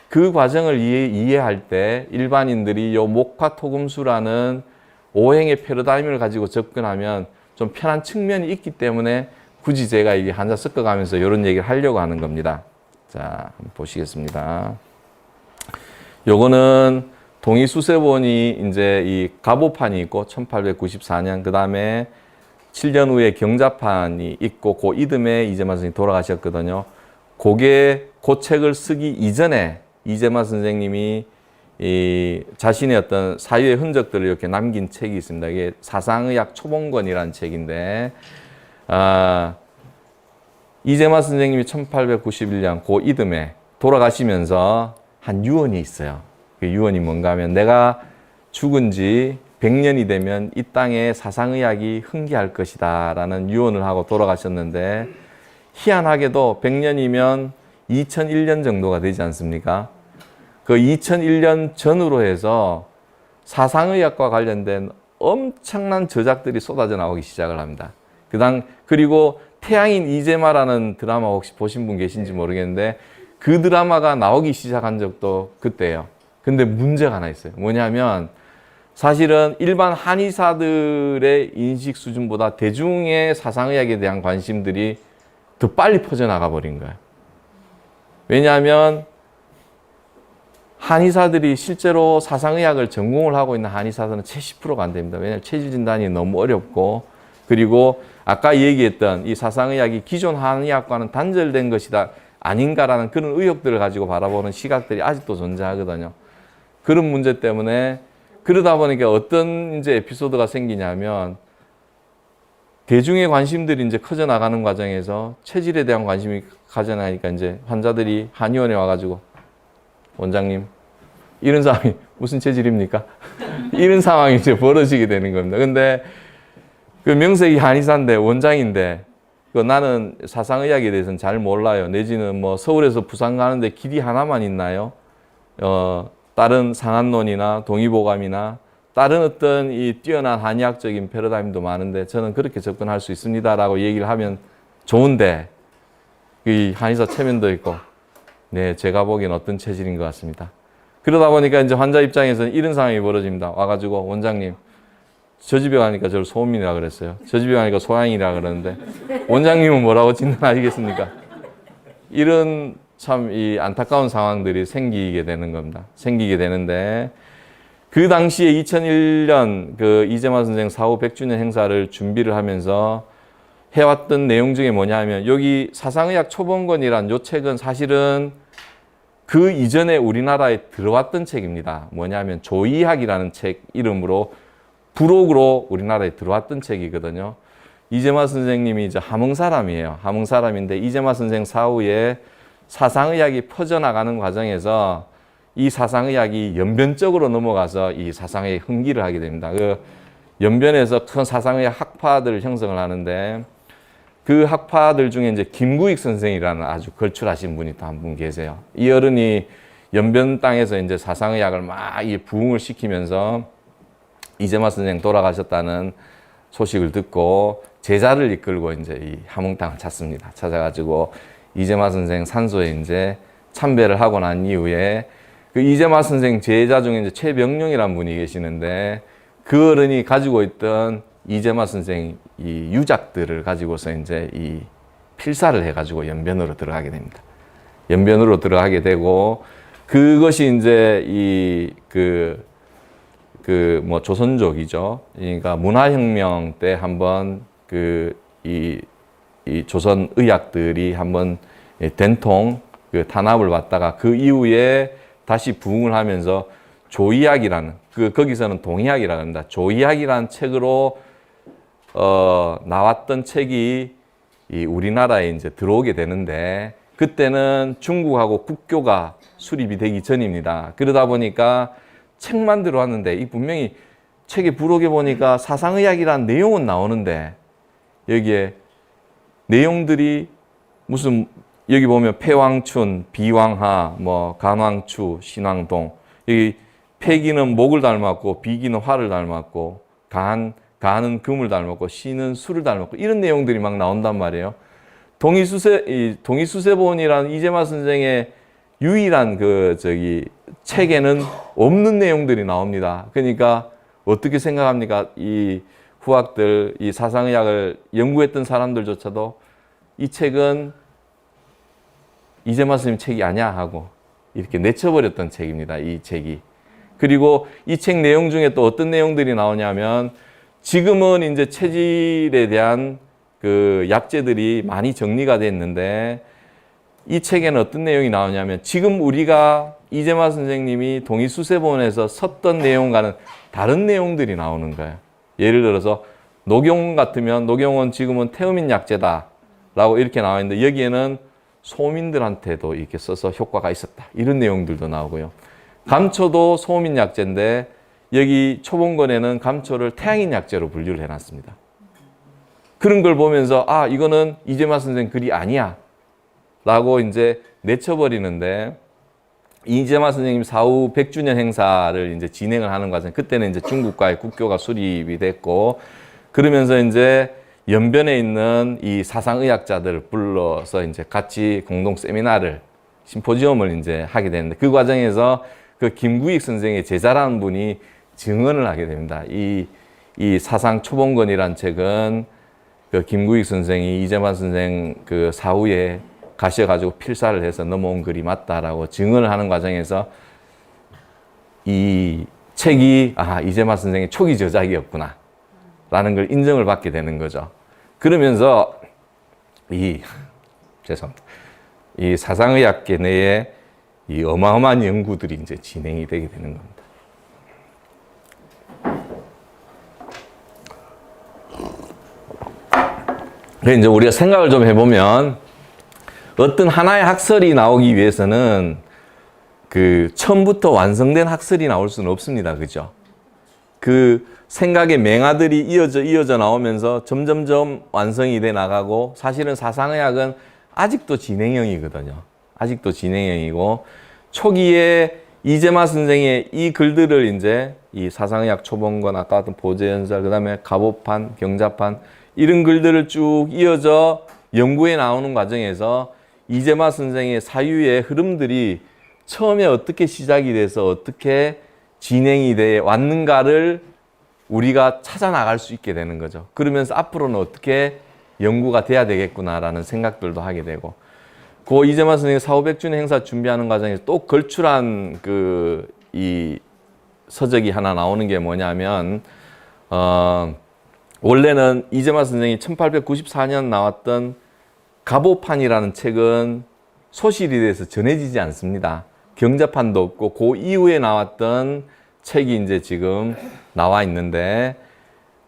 그 과정을 이해할 때 일반인들이 이 목화토금수라는 오행의 패러다임을 가지고 접근하면 좀 편한 측면이 있기 때문에 굳이 제가 이게 한자 섞어가면서 이런 얘기를 하려고 하는 겁니다. 자, 한번 보시겠습니다. 요거는 동의수세본이 이제 이 가보판이 있고 1894년, 그 다음에 7년 후에 경자판이 있고, 그 이듬해 이재마 선생님이 돌아가셨거든요. 그 책을 쓰기 이전에 이재마 선생님이 자신의 어떤 사유의 흔적들을 이렇게 남긴 책이 있습니다. 이게 사상의학 초본권이라는 책인데, 이재마 선생님이 1891년 그 이듬해 돌아가시면서 한 유언이 있어요. 그 유언이 뭔가 하면, 내가 죽은 지 100년이 되면 이 땅에 사상의학이 흥기할 것이다 라는 유언을 하고 돌아가셨는데, 희한하게도 100년이면 2001년 정도가 되지 않습니까? 그 2001년 전으로 해서 사상의학과 관련된 엄청난 저작들이 쏟아져 나오기 시작을 합니다. 그리고 태양인 이재마라는 드라마 혹시 보신 분 계신지 모르겠는데 그 드라마가 나오기 시작한 적도 그때예요. 근데 문제가 하나 있어요. 뭐냐면 사실은 일반 한의사들의 인식 수준보다 대중의 사상의학에 대한 관심들이 더 빨리 퍼져나가 버린 거예요. 왜냐하면 한의사들이 실제로 사상의학을 전공을 하고 있는 한의사들은 70%가 안 됩니다. 왜냐하면 체질 진단이 너무 어렵고 그리고 아까 얘기했던 이 사상의학이 기존 한의학과는 단절된 것이다 아닌가라는 그런 의혹들을 가지고 바라보는 시각들이 아직도 존재하거든요. 그런 문제 때문에 그러다 보니까 어떤 이제 에피소드가 생기냐면 대중의 관심들이 이제 커져 나가는 과정에서 체질에 대한 관심이 가져나니까 이제 환자들이 한의원에 와가지고 원장님 이런 상황이 무슨 체질입니까? 이런 상황이 이제 벌어지게 되는 겁니다. 근데 그 명색이 한의사인데 원장인데 나는 사상의학에 대해서는 잘 몰라요. 내지는 뭐 서울에서 부산 가는데 길이 하나만 있나요? 다른 상한론이나 동의보감이나 다른 어떤 이 뛰어난 한의학적인 패러다임도 많은데 저는 그렇게 접근할 수 있습니다라고 얘기를 하면 좋은데 이 한의사 체면도 있고 네, 제가 보기엔 어떤 체질인 것 같습니다. 그러다 보니까 이제 환자 입장에서는 이런 상황이 벌어집니다. 와가지고 원장님 저 집에 가니까 저를 소음이라 그랬어요. 저 집에 가니까 소양이라 그러는데 원장님은 뭐라고 진단하시겠습니까? 이런 참 이 안타까운 상황들이 생기게 되는 겁니다. 생기게 되는데 그 당시에 2001년 그 이재마 선생 사후 100주년 행사를 준비를 하면서 해왔던 내용 중에 뭐냐면 여기 사상의학 초본권이란 요 책은 사실은 그 이전에 우리나라에 들어왔던 책입니다. 뭐냐면 조의학이라는 책 이름으로 부록으로 우리나라에 들어왔던 책이거든요. 이재마 선생님이 이제 함흥 사람이에요. 함흥 사람인데 이재마 선생 사후에 사상의학이 퍼져나가는 과정에서 이 사상의학이 연변적으로 넘어가서 이 사상의 흥기를 하게 됩니다. 그 연변에서 큰 사상의학 학파들을 형성을 하는데 그 학파들 중에 이제 김구익 선생이라는 아주 걸출하신 분이 또 한 분 계세요. 이 어른이 연변 땅에서 이제 사상의학을 막 이 부흥을 시키면서 이재마 선생 돌아가셨다는 소식을 듣고 제자를 이끌고 이제 이 함흥 땅을 찾습니다. 찾아가지고 이재마 선생 산소에 이제 참배를 하고 난 이후에 그 이재마 선생 제자 중에 이제 최병룡이라는 분이 계시는데 그 어른이 가지고 있던 이재마 선생 이 유작들을 가지고서 이제 이 필사를 해가지고 연변으로 들어가게 됩니다. 연변으로 들어가게 되고 그것이 이제 뭐 조선족이죠. 그러니까 문화혁명 때 한번 이 조선 의학들이 한번 된통 그 탄압을 받다가 그 이후에 다시 부흥을 하면서 조의학이라는 거기서는 동의학이라고 합니다. 조의학이라는 책으로 나왔던 책이 이 우리나라에 이제 들어오게 되는데 그때는 중국하고 국교가 수립이 되기 전입니다. 그러다 보니까 책만 들어왔는데 이 분명히 책에 부록에 보니까 사상의학이라는 내용은 나오는데 여기에 내용들이 무슨 여기 보면 폐왕춘, 비왕하, 뭐 간왕추, 신왕동 여기 폐기는 목을 닮았고 비기는 화를 닮았고 간은 금을 닮았고 신은 수를 닮았고 이런 내용들이 막 나온단 말이에요. 동의수세본이라는 이재마 선생의 유일한 책에는 없는 내용들이 나옵니다. 그러니까 어떻게 생각합니까? 이 후학들, 이 사상의학을 연구했던 사람들조차도 이 책은 이재마 선생님 책이 아니야 하고 이렇게 내쳐버렸던 책입니다. 이 책이. 그리고 이 책 내용 중에 또 어떤 내용들이 나오냐면 지금은 이제 체질에 대한 그 약재들이 많이 정리가 됐는데 이 책에는 어떤 내용이 나오냐면 지금 우리가 이재마 선생님이 동의수세본에서 썼던 내용과는 다른 내용들이 나오는 거예요. 예를 들어서 녹용 같으면 녹용은 지금은 태음인 약재다 라고 이렇게 나와 있는데 여기에는 소민들한테도 이렇게 써서 효과가 있었다. 이런 내용들도 나오고요. 감초도 소민 약재인데 여기 초본권에는 감초를 태양인 약재로 분류를 해놨습니다. 그런 걸 보면서 아 이거는 이재마 선생 글이 아니야 라고 이제 내쳐버리는데 이재마 선생님 사후 100주년 행사를 이제 진행을 하는 과정, 그때는 이제 중국과의 국교가 수립이 됐고, 그러면서 이제 연변에 있는 이 사상의학자들을 불러서 이제 같이 공동 세미나를, 심포지엄을 이제 하게 되는데, 그 과정에서 그 김구익 선생의 제자라는 분이 증언을 하게 됩니다. 이 사상 초본권이란 책은 그 김구익 선생이 이재만 선생 그 사후에 가셔가지고 필사를 해서 넘어온 글이 맞다라고 증언을 하는 과정에서 이 책이 이재만 선생의 초기 저작이었구나 라는 걸 인정을 받게 되는 거죠. 그러면서 죄송합니다. 이 사상의학계 내에 이 어마어마한 연구들이 이제 진행이 되게 되는 겁니다. 그래서 이제 우리가 생각을 좀 해보면, 어떤 하나의 학설이 나오기 위해서는 그 처음부터 완성된 학설이 나올 수는 없습니다. 그죠? 그 생각의 맹아들이 이어져 나오면서 점점점 완성이 돼 나가고, 사실은 사상의학은 아직도 진행형이거든요. 아직도 진행형이고, 초기에 이재마 선생의 이 글들을 이제 이 사상의학 초본권, 아까 같은 보제연설, 그 다음에 갑오판, 경자판, 이런 글들을 쭉 이어져 연구에 나오는 과정에서 이재마 선생의 사유의 흐름들이 처음에 어떻게 시작이 돼서 어떻게 진행이 돼 왔는가를 우리가 찾아 나갈 수 있게 되는 거죠. 그러면서 앞으로는 어떻게 연구가 돼야 되겠구나라는 생각들도 하게 되고, 그 이재마 선생의 사후 100주년 행사 준비하는 과정에서 또 걸출한 이 서적이 하나 나오는 게 뭐냐면, 원래는 이재마 선생이 1894년 나왔던 갑오판이라는 책은 소실이 돼서 전해지지 않습니다. 경자판도 없고, 그 이후에 나왔던 책이 이제 지금 나와 있는데,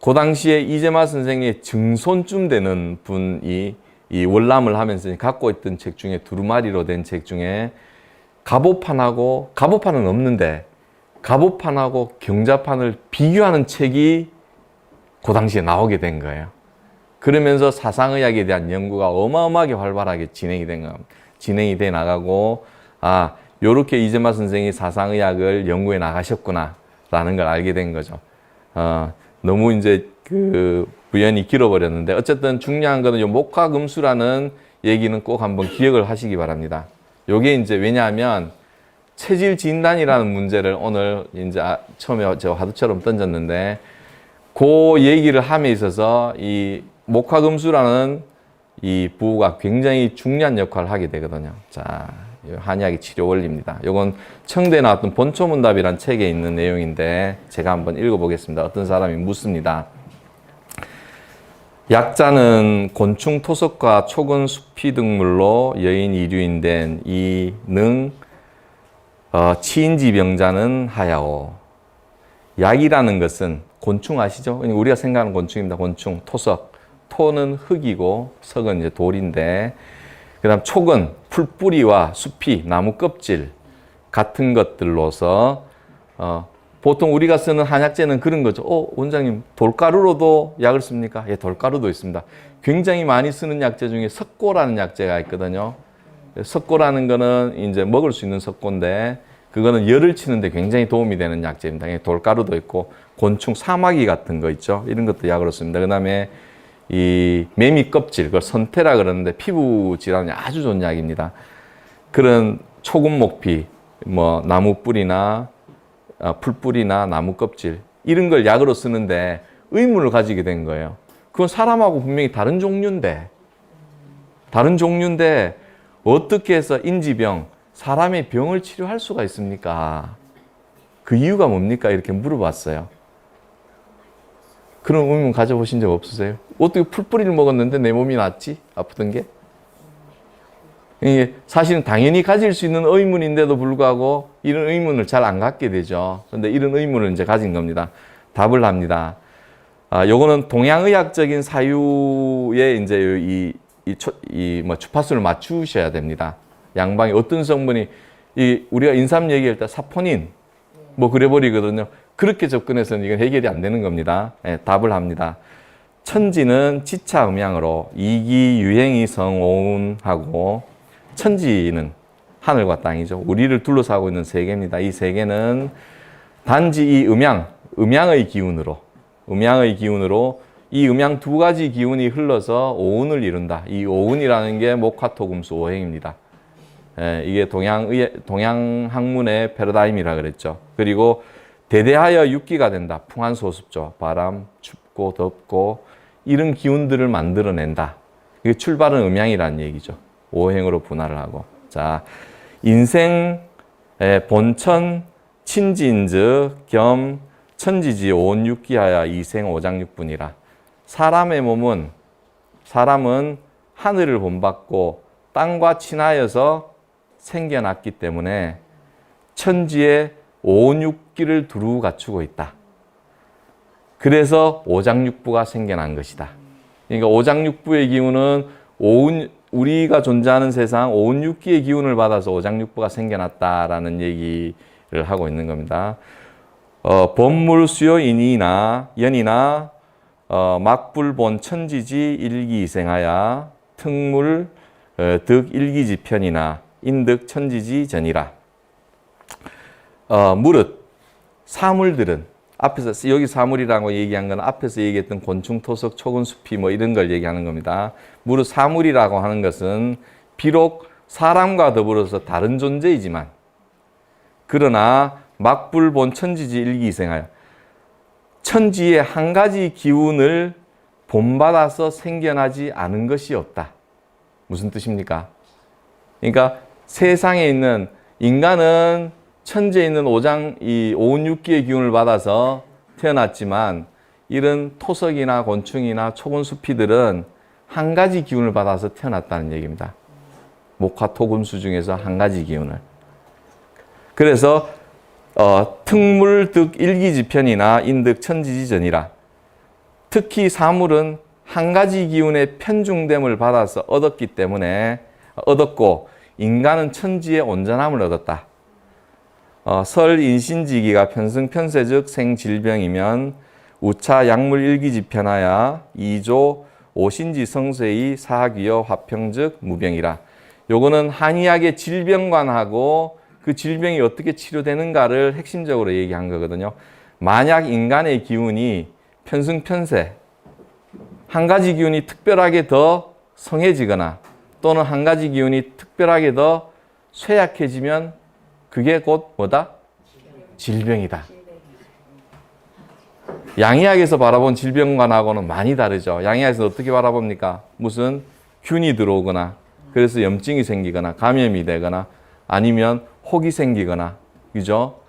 그 당시에 이재마 선생의 증손쯤 되는 분이 이 월남을 하면서 갖고 있던 책 중에 두루마리로 된 책 중에 갑오판은 없는데, 갑오판하고 경자판을 비교하는 책이 그 당시에 나오게 된 거예요. 그러면서 사상의학에 대한 연구가 어마어마하게 활발하게 진행이 돼 나가고, 요렇게 이재마 선생이 사상의학을 연구해 나가셨구나 라는 걸 알게 된 거죠. 너무 이제 부연이 길어버렸는데, 어쨌든 중요한 거는 요 목화금수라는 얘기는 꼭 한번 기억을 하시기 바랍니다. 요게 이제 왜냐하면 체질 진단이라는 문제를 오늘 이제 처음에 저 화두처럼 던졌는데, 그 얘기를 함에 있어서 이 목화금수라는 이 부호가 굉장히 중요한 역할을 하게 되거든요. 자, 한의학의 치료 원리입니다. 이건 청대에 나왔던 본초문답이라는 책에 있는 내용인데, 제가 한번 읽어보겠습니다. 어떤 사람이 묻습니다. 약자는 곤충 토석과 초근 수피 등물로 여인 이류인된 이능 치인지 병자는 하야오. 약이라는 것은 곤충 아시죠? 우리가 생각하는 곤충입니다. 곤충, 토석. 토는 흙이고 석은 이제 돌인데, 그 다음 촉은 풀뿌리와 수피, 나무 껍질 같은 것들로서 보통 우리가 쓰는 한약재는 그런 거죠. 원장님, 돌가루로도 약을 씁니까? 예, 돌가루도 있습니다. 굉장히 많이 쓰는 약재 중에 석고라는 약재가 있거든요. 석고라는 거는 이제 먹을 수 있는 석고인데, 그거는 열을 치는데 굉장히 도움이 되는 약재입니다. 돌가루도 있고, 곤충, 사마귀 같은 거 있죠. 이런 것도 약으로 씁니다. 그 다음에 이 매미 껍질, 그걸 선태라 그러는데 피부 질환에 아주 좋은 약입니다. 그런 초근목피, 나무 뿌리나 풀뿌리나 나무 껍질, 이런 걸 약으로 쓰는데 의문을 가지게 된 거예요. 그건 사람하고 분명히 다른 종류인데 어떻게 해서 인지병, 사람의 병을 치료할 수가 있습니까? 그 이유가 뭡니까? 이렇게 물어봤어요. 그런 의문 가져보신 적 없으세요? 어떻게 풀뿌리를 먹었는데 내 몸이 낫지? 아프던 게? 이게 사실은 당연히 가질 수 있는 의문인데도 불구하고 이런 의문을 잘 안 갖게 되죠. 그런데 이런 의문을 이제 가진 겁니다. 답을 합니다. 요거는 동양의학적인 사유에 이제 주파수를 맞추셔야 됩니다. 양방이 어떤 성분이, 우리가 인삼 얘기할 때 사포닌, 그래 버리거든요. 그렇게 접근해서는 이건 해결이 안 되는 겁니다. 네, 답을 합니다. 천지는 지차음양으로 이기유행이 성오운하고, 천지는 하늘과 땅이죠. 우리를 둘러싸고 있는 세계입니다. 이 세계는 단지 이 음양의 기운으로 이 음양 두 가지 기운이 흘러서 오운을 이룬다. 이 오운이라는 게 목화토금수 오행입니다. 이게 동양 학문의 패러다임이라 그랬죠. 그리고 대대하여 육기가 된다. 풍한소습조, 바람, 춥고 덥고 이런 기운들을 만들어낸다. 이게 출발은 음양이라는 얘기죠. 오행으로 분할을 하고. 자, 인생 본천 친지인즉 겸 천지지 오온육기하야 이생 오장육분이라. 사람은 하늘을 본받고 땅과 친하여서 생겨났기 때문에 천지에 오온육기를 두루 갖추고 있다. 그래서 오장육부가 생겨난 것이다. 그러니까 오장육부의 기운은 우리가 존재하는 세상 오온육기의 기운을 받아서 오장육부가 생겨났다라는 얘기를 하고 있는 겁니다. 법물수요인이나 연이나 막불본 천지지 일기이생하야 특물 득일기지편이나 인득 천지지 전이라. 무릇 사물들은 앞에서 여기 사물이라고 얘기한 건 앞에서 얘기했던 곤충, 토석, 초근, 수피 뭐 이런 걸 얘기하는 겁니다. 무릇 사물이라고 하는 것은 비록 사람과 더불어서 다른 존재이지만 그러나 막불본 천지지 일기이생하여 천지의 한 가지 기운을 본받아서 생겨나지 않은 것이 없다. 무슨 뜻입니까? 그러니까 세상에 있는 인간은 천지에 있는 이 오운육기의 기운을 받아서 태어났지만 이런 토석이나 곤충이나 초곤수피들은 한 가지 기운을 받아서 태어났다는 얘기입니다. 목화토금수 중에서 한 가지 기운을. 그래서 특물득 일기지편이나 인득 천지지전이라. 특히 사물은 한 가지 기운의 편중됨을 받아서 얻었고 인간은 천지의 온전함을 얻었다. 설인신지기가 편승편세즉 생질병이면 우차 약물 일기지편하야 이조 오신지 성세의 사귀어 화평즉 무병이라. 요거는 한의학의 질병관하고 그 질병이 어떻게 치료되는가를 핵심적으로 얘기한 거거든요. 만약 인간의 기운이 편승편세, 한 가지 기운이 특별하게 더 성해지거나 또는 한 가지 기운이 특별하게 더 쇠약해지면 그게 곧 뭐다? 질병이다. 양의학에서 바라본 질병관하고는 많이 다르죠. 양의학에서 어떻게 바라봅니까? 무슨 균이 들어오거나 그래서 염증이 생기거나 감염이 되거나 아니면 혹이 생기거나 그죠?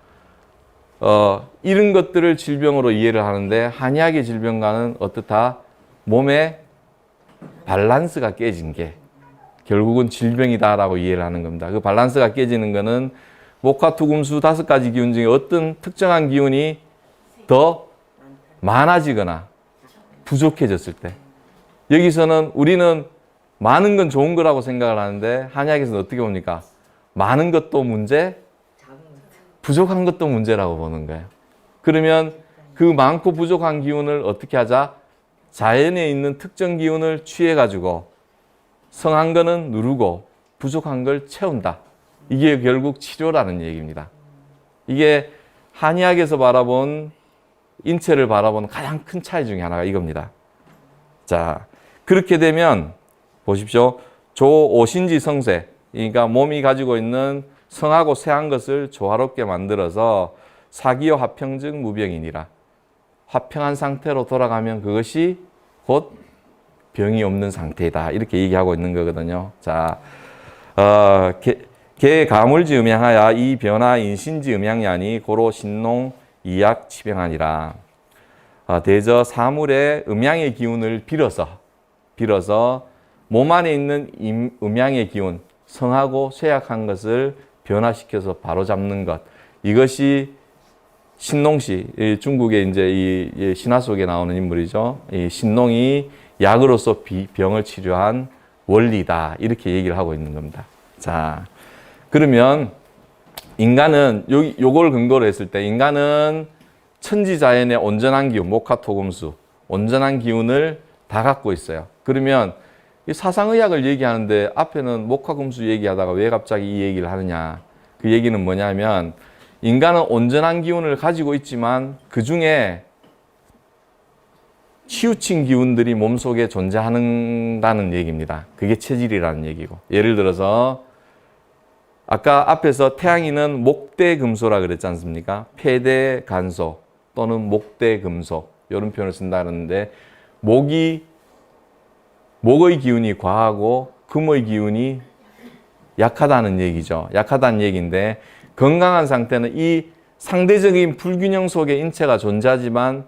이런 것들을 질병으로 이해를 하는데 한의학의 질병과는 어떻다? 몸의 밸런스가 깨진 게 결국은 질병이다라고 이해를 하는 겁니다. 그 밸런스가 깨지는 거는 목화토금수 5가지 기운 중에 어떤 특정한 기운이 더 많아지거나 부족해졌을 때 여기서는 우리는 많은 건 좋은 거라고 생각을 하는데 한의학에서는 어떻게 봅니까? 많은 것도 문제, 부족한 것도 문제라고 보는 거예요. 그러면 그 많고 부족한 기운을 어떻게 하자? 자연에 있는 특정 기운을 취해가지고 성한 거는 누르고 부족한 걸 채운다. 이게 결국 치료라는 얘기입니다. 이게 한의학에서 바라본 인체를 바라보는 가장 큰 차이 중에 하나가 이겁니다. 자, 그렇게 되면 보십시오. 조오신지 성세, 그러니까 몸이 가지고 있는 성하고 세한 것을 조화롭게 만들어서 사기와 화평즉 무병이니라. 화평한 상태로 돌아가면 그것이 곧 병이 없는 상태이다. 이렇게 얘기하고 있는 거거든요. 자, 개가물지 음양하야 이 변화 인신지 음양야니 고로 신농 이약 치병하니라. 대저 사물의 음양의 기운을 빌어서 몸 안에 있는 음양의 기운, 성하고 쇠약한 것을 변화시켜서 바로잡는 것. 이것이 신농시, 중국의 이제 이 신화 속에 나오는 인물이죠. 이 신농이 약으로서 병을 치료한 원리다. 이렇게 얘기를 하고 있는 겁니다. 자, 그러면 인간은 요걸 근거로 했을 때 인간은 천지자연의 온전한 기운, 목화토금수, 온전한 기운을 다 갖고 있어요. 그러면 이 사상의학을 얘기하는데 앞에는 목화금수 얘기하다가 왜 갑자기 이 얘기를 하느냐. 그 얘기는 뭐냐면 인간은 온전한 기운을 가지고 있지만 그 중에 치우친 기운들이 몸속에 존재한다는 얘기입니다. 그게 체질이라는 얘기고. 예를 들어서 아까 앞에서 태양인은 목대금소라 그랬지 않습니까? 폐대간소 또는 목대금소 이런 표현을 쓴다 그러는데 목의 기운이 과하고 금의 기운이 약하다는 얘기죠. 약하다는 얘기인데 건강한 상태는 이 상대적인 불균형 속에 인체가 존재하지만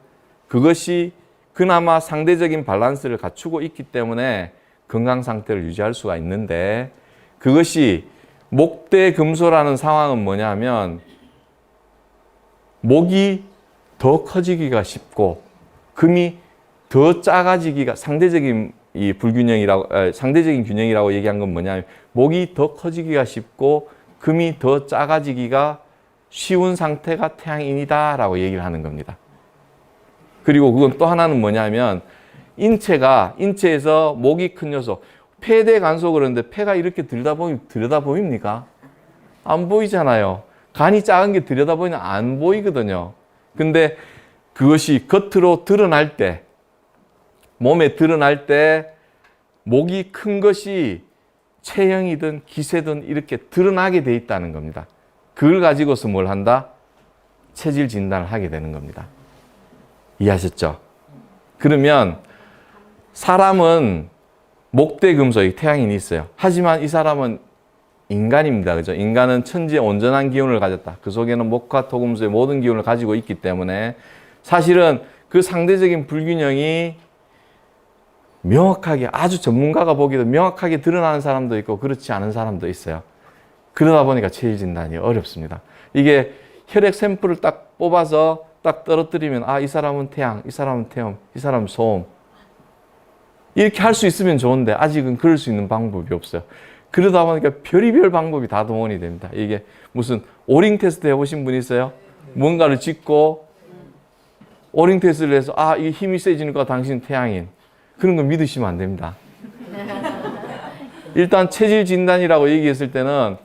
그것이 그나마 상대적인 밸런스를 갖추고 있기 때문에 건강 상태를 유지할 수가 있는데 그것이 목대금소라는 상황은 뭐냐면 목이 더 커지기가 쉽고 금이 더 작아지기가 상대적인 상대적인 균형이라고 얘기한 건 뭐냐면 목이 더 커지기가 쉽고 금이 더 작아지기가 쉬운 상태가 태양인이다라고 얘기를 하는 겁니다. 그리고 그건 또 하나는 뭐냐면 인체에서 목이 큰 요소 폐대간소 그러는데 폐가 이렇게 들여다 보입니까? 안 보이잖아요. 간이 작은 게 들여다 보이면 안 보이거든요. 근데 그것이 겉으로 드러날 때 몸에 드러날 때 목이 큰 것이 체형이든 기세든 이렇게 드러나게 돼 있다는 겁니다. 그걸 가지고서 뭘 한다? 체질 진단을 하게 되는 겁니다. 이해하셨죠? 그러면 사람은 목대금소의 태양인이 있어요. 하지만 이 사람은 인간입니다. 그죠? 인간은 천지의 온전한 기운을 가졌다. 그 속에는 목화, 토금수의 모든 기운을 가지고 있기 때문에 사실은 그 상대적인 불균형이 명확하게 아주 전문가가 보기도 명확하게 드러나는 사람도 있고 그렇지 않은 사람도 있어요. 그러다 보니까 체질 진단이 어렵습니다. 이게 혈액 샘플을 딱 뽑아서 딱 떨어뜨리면 이 사람은 태양, 이 사람은 태음, 이 사람은 소음 이렇게 할 수 있으면 좋은데 아직은 그럴 수 있는 방법이 없어요. 그러다 보니까 별의별 방법이 다 동원이 됩니다. 이게 무슨 오링 테스트 해보신 분 있어요? 뭔가를 짚고 오링 테스트를 해서 이게 힘이 세지니까 당신 태양인. 그런 거 믿으시면 안 됩니다. 일단 체질 진단이라고 얘기했을 때는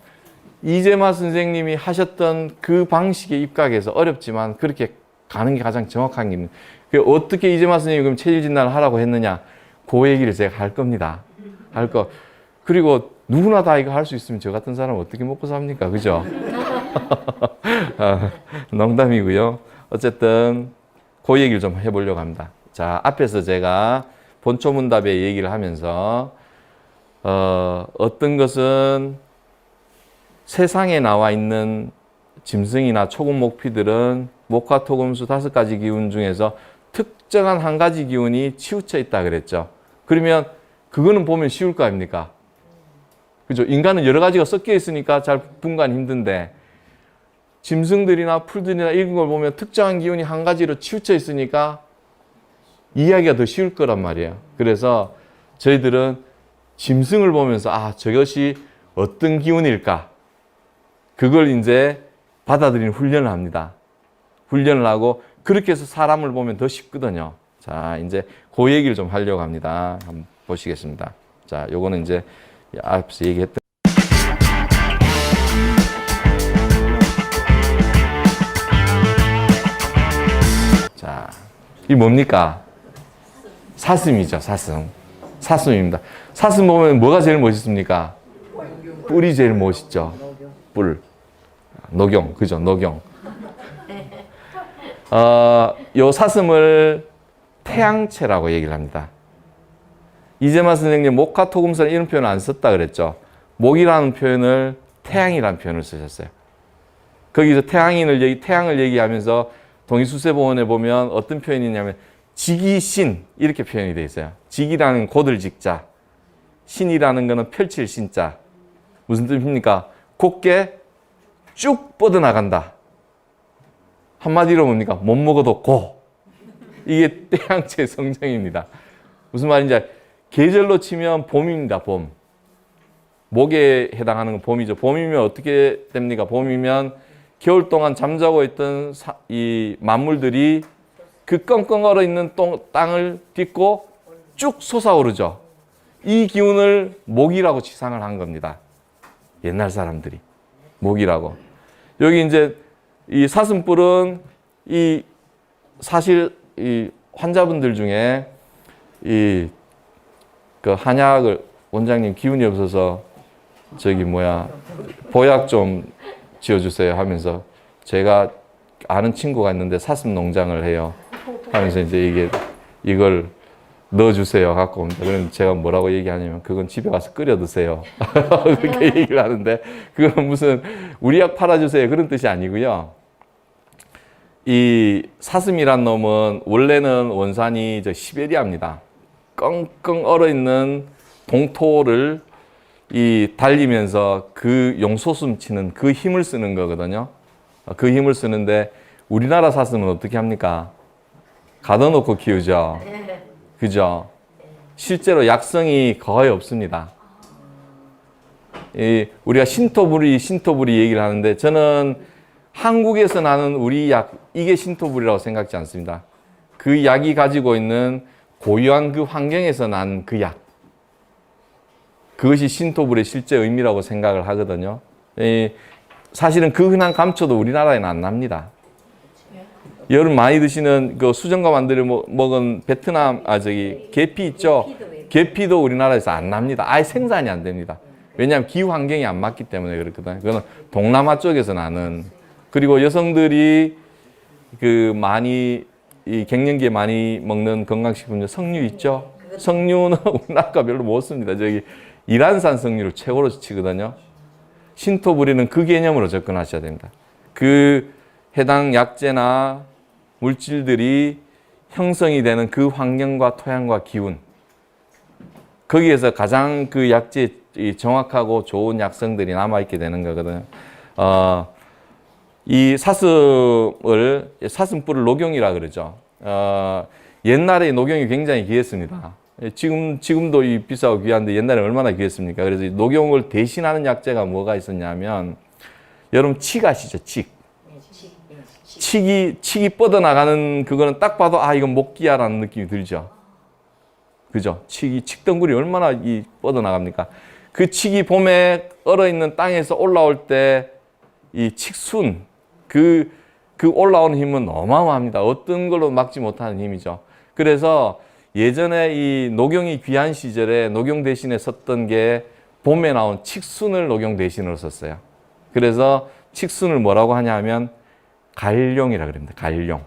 이재마 선생님이 하셨던 그 방식에 입각해서 어렵지만 그렇게 가는 게 가장 정확한 겁니다. 어떻게 이재마 선생님이 그럼 체질 진단을 하라고 했느냐? 그 얘기를 제가 할 겁니다. 할 거. 그리고 누구나 다 이거 할 수 있으면 저 같은 사람은 어떻게 먹고 삽니까? 그죠? 농담이고요. 어쨌든 그 얘기를 좀 해보려고 합니다. 자, 앞에서 제가 본초문답의 얘기를 하면서 어떤 것은 세상에 나와 있는 짐승이나 초금 목피들은 목화, 토금수 5가지 기운 중에서 특정한 한 가지 기운이 치우쳐 있다 그랬죠. 그러면 그거는 보면 쉬울 거 아닙니까? 그죠? 인간은 여러 가지가 섞여 있으니까 잘 분간이 힘든데 짐승들이나 풀들이나 이런 걸 보면 특정한 기운이 한 가지로 치우쳐 있으니까 이해하기가 더 쉬울 거란 말이에요. 그래서 저희들은 짐승을 보면서 저것이 어떤 기운일까? 그걸 이제 받아들이는 훈련을 합니다. 훈련을 하고 그렇게 해서 사람을 보면 더 쉽거든요. 자, 이제 그 얘기를 좀 하려고 합니다. 한번 보시겠습니다. 자, 요거는 이제 앞서 얘기했던 자, 이 뭡니까? 사슴이죠, 사슴. 사슴입니다. 사슴 보면 뭐가 제일 멋있습니까? 뿔이 제일 멋있죠. 뿔. 녹용, 그죠? 녹용. 요 사슴을 태양체라고 얘기를 합니다. 이재마 선생님 목화, 토금수는 이런 표현을 안 썼다 그랬죠. 목이라는 표현을 태양이라는 표현을 쓰셨어요. 거기서 태양을 얘기하면서 동의수세보원에 보면 어떤 표현이 있냐면 직이신 이렇게 표현이 되어 있어요. 직이라는 곧을 직자, 신이라는 거는 펼칠 신자. 무슨 뜻입니까? 곧게 쭉 뻗어나간다. 한마디로 뭡니까? 못 먹어도 고. 이게 태양체 성정입니다. 무슨 말인지 계절로 치면 봄입니다. 봄. 목에 해당하는 건 봄이죠. 봄이면 어떻게 됩니까? 봄이면 겨울 동안 잠자고 있던 이 만물들이 그 끙끙 얼어 있는 땅을 딛고 쭉 솟아오르죠. 이 기운을 목이라고 치상을 한 겁니다. 옛날 사람들이 목이라고. 여기 이제 이 사슴뿔은 이 사실 이 환자분들 중에 이 그 한약을 원장님 기운이 없어서 저기 뭐야 보약 좀 지어주세요 하면서 제가 아는 친구가 있는데 사슴 농장을 해요 하면서 이제 이걸 넣어주세요 갖고 옵니다. 그럼 제가 뭐라고 얘기하냐면 그건 집에 가서 끓여 드세요 그렇게 얘기를 하는데 그건 무슨 우리 약 팔아주세요 그런 뜻이 아니고요. 이 사슴이란 놈은 원래는 원산이 저 시베리아입니다. 끙끙 얼어있는 동토를 이 달리면서 그 용솟음 치는 그 힘을 쓰는 거거든요. 그 힘을 쓰는데 우리나라 사슴은 어떻게 합니까? 가둬놓고 키우죠. 그죠? 실제로 약성이 거의 없습니다. 우리가 신토부리 얘기를 하는데 저는 한국에서 나는 우리 약, 이게 신토부리라고 생각지 않습니다. 그 약이 가지고 있는 고유한 그 환경에서 난 그 약. 그것이 신토불의 실제 의미라고 생각을 하거든요. 사실은 그 흔한 감초도 우리나라에는 안 납니다. 여름 많이 드시는 그 수정과 만두를 먹은 베트남, 계피 있죠? 계피도 우리나라에서 안 납니다. 아예 생산이 안 됩니다. 왜냐하면 기후 환경이 안 맞기 때문에 그렇거든요. 그거는 동남아 쪽에서 나는. 그리고 여성들이 그 많이 이 갱년기에 많이 먹는 건강식품 석류 있죠? 석류는 우리나라가 별로 못 씁니다. 저기 이란산 석류를 최고로 치거든요. 신토부리는 그 개념으로 접근하셔야 됩니다. 그 해당 약재나 물질들이 형성이 되는 그 환경과 토양과 기운, 거기에서 가장 그 약재의 정확하고 좋은 약성들이 남아있게 되는 거거든요. 이 사슴뿔을 녹용이라 그러죠. 옛날에 녹용이 굉장히 귀했습니다. 지금도 이 비싸고 귀한데 옛날에 얼마나 귀했습니까? 그래서 녹용을 대신하는 약재가 뭐가 있었냐면, 여러분 칡 아시죠? 칡. 칡이 뻗어나가는 그거는 딱 봐도 아, 이건 목기야라는 느낌이 들죠. 그죠? 칡덩굴이 얼마나 뻗어나갑니까? 그 칡이 봄에 얼어있는 땅에서 올라올 때 이 칡순, 그 올라오는 힘은 어마어마합니다. 어떤 걸로 막지 못하는 힘이죠. 그래서 예전에 이 녹용이 귀한 시절에 녹용 대신에 썼던 게 봄에 나온 칡순을 녹용 대신으로 썼어요. 그래서 칡순을 뭐라고 하냐면 갈룡이라 그럽니다. 갈룡.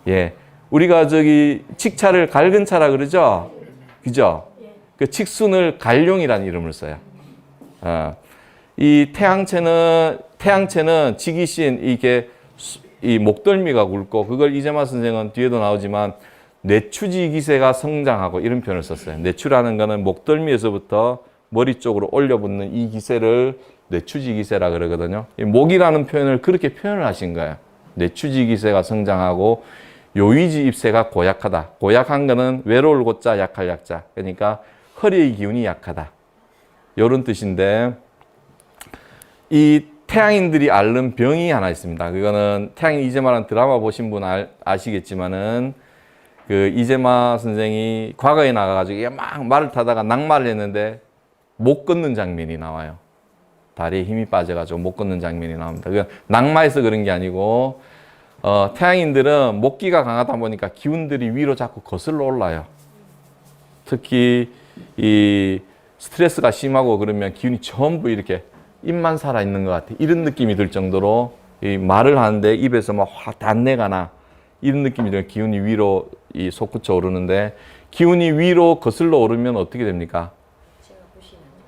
예. 우리가 칡차를 갈근 차라 그러죠? 그죠? 그 칡순을 갈룡이라는 이름을 써요. 이 태양채는 지기신 이 목덜미가 굵고, 그걸 이재마 선생은 뒤에도 나오지만 뇌추지 기세가 성장하고 이런 표현을 썼어요. 뇌추라는 거는 목덜미에서부터 머리 쪽으로 올려붙는 이 기세를 뇌추지 기세라 그러거든요. 목이라는 표현을 그렇게 표현을 하신 거예요. 뇌추지 기세가 성장하고 요위지 입세가 고약하다. 고약한 거는 외로울 고자 약할 약자. 그러니까 허리의 기운이 약하다. 이런 뜻인데, 이 태양인들이 앓는 병이 하나 있습니다. 그거는 태양인 이재마라는 드라마 보신 분 아시겠지만은, 그 이재마 선생이 과거에 나가가지고 막 말을 타다가 낙마를 했는데 못 걷는 장면이 나와요. 다리에 힘이 빠져가지고 못 걷는 장면이 나옵니다. 그 낙마해서 그런 게 아니고, 태양인들은 목기가 강하다 보니까 기운들이 위로 자꾸 거슬러 올라요. 특히 이 스트레스가 심하고 그러면 기운이 전부 이렇게 입만 살아있는 것 같아. 이런 느낌이 들 정도로 이 말을 하는데 입에서 막 단내가 나. 이런 느낌이 들어요. 기운이 위로 솟구쳐 오르는데, 기운이 위로 거슬러 오르면 어떻게 됩니까?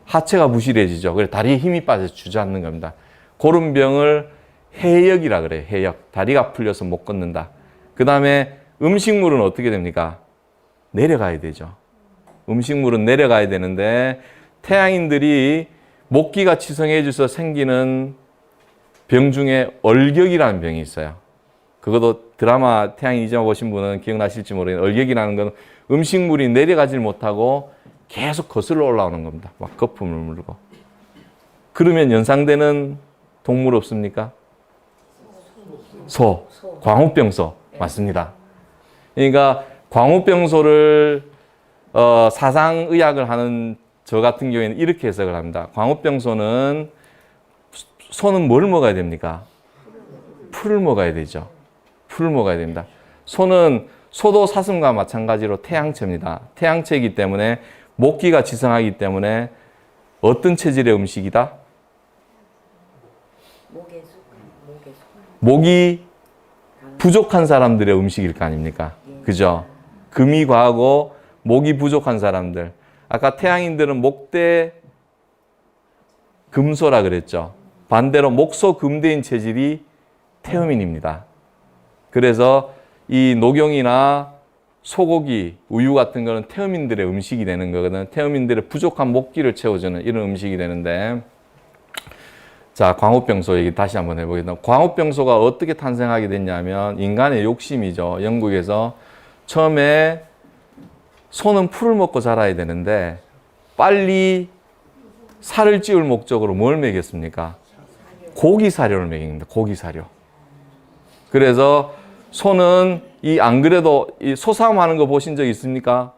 하체가 부실해지죠. 그래서 다리에 힘이 빠져서 주저앉는 겁니다. 그런 병을 해역이라 그래요. 해역. 다리가 풀려서 못 걷는다. 그 다음에 음식물은 어떻게 됩니까? 내려가야 되죠. 음식물은 내려가야 되는데, 태양인들이 목기가 치성해져서 생기는 병 중에 얼격이라는 병이 있어요. 그것도 드라마 태양인 이재마 보신 분은 기억나실지 모르겠는데, 얼격이라는 건 음식물이 내려가질 못하고 계속 거슬러 올라오는 겁니다. 막 거품을 물고. 그러면 연상되는 동물 없습니까? 소. 광우병소. 맞습니다. 그러니까 광우병소를 사상의학을 하는 저 같은 경우에는 이렇게 해석을 합니다. 광우병소는 소는 뭘 먹어야 됩니까? 풀을 먹어야 되죠. 풀을 먹어야 됩니다. 소도 사슴과 마찬가지로 태양체입니다. 태양체이기 때문에 목기가 지성하기 때문에 어떤 체질의 음식이다? 목이 부족한 사람들의 음식일 거 아닙니까? 그죠? 금이 과하고 목이 부족한 사람들. 아까 태양인들은 목대 금소라 그랬죠. 반대로 목소 금대인 체질이 태음인입니다. 그래서 이 녹용이나 소고기, 우유 같은 거는 태음인들의 음식이 되는 거거든. 태음인들의 부족한 목기를 채워주는 이런 음식이 되는데, 자, 광우병소 얘기 다시 한번 해보겠습니다. 광우병소가 어떻게 탄생하게 됐냐면 인간의 욕심이죠. 영국에서 처음에 소는 풀을 먹고 자라야 되는데 빨리 살을 찌울 목적으로 뭘 먹였습니까? 고기 사료를 먹입니다. 고기 사료. 그래서 소는 안 그래도 이 소싸움하는 거 보신 적 있습니까?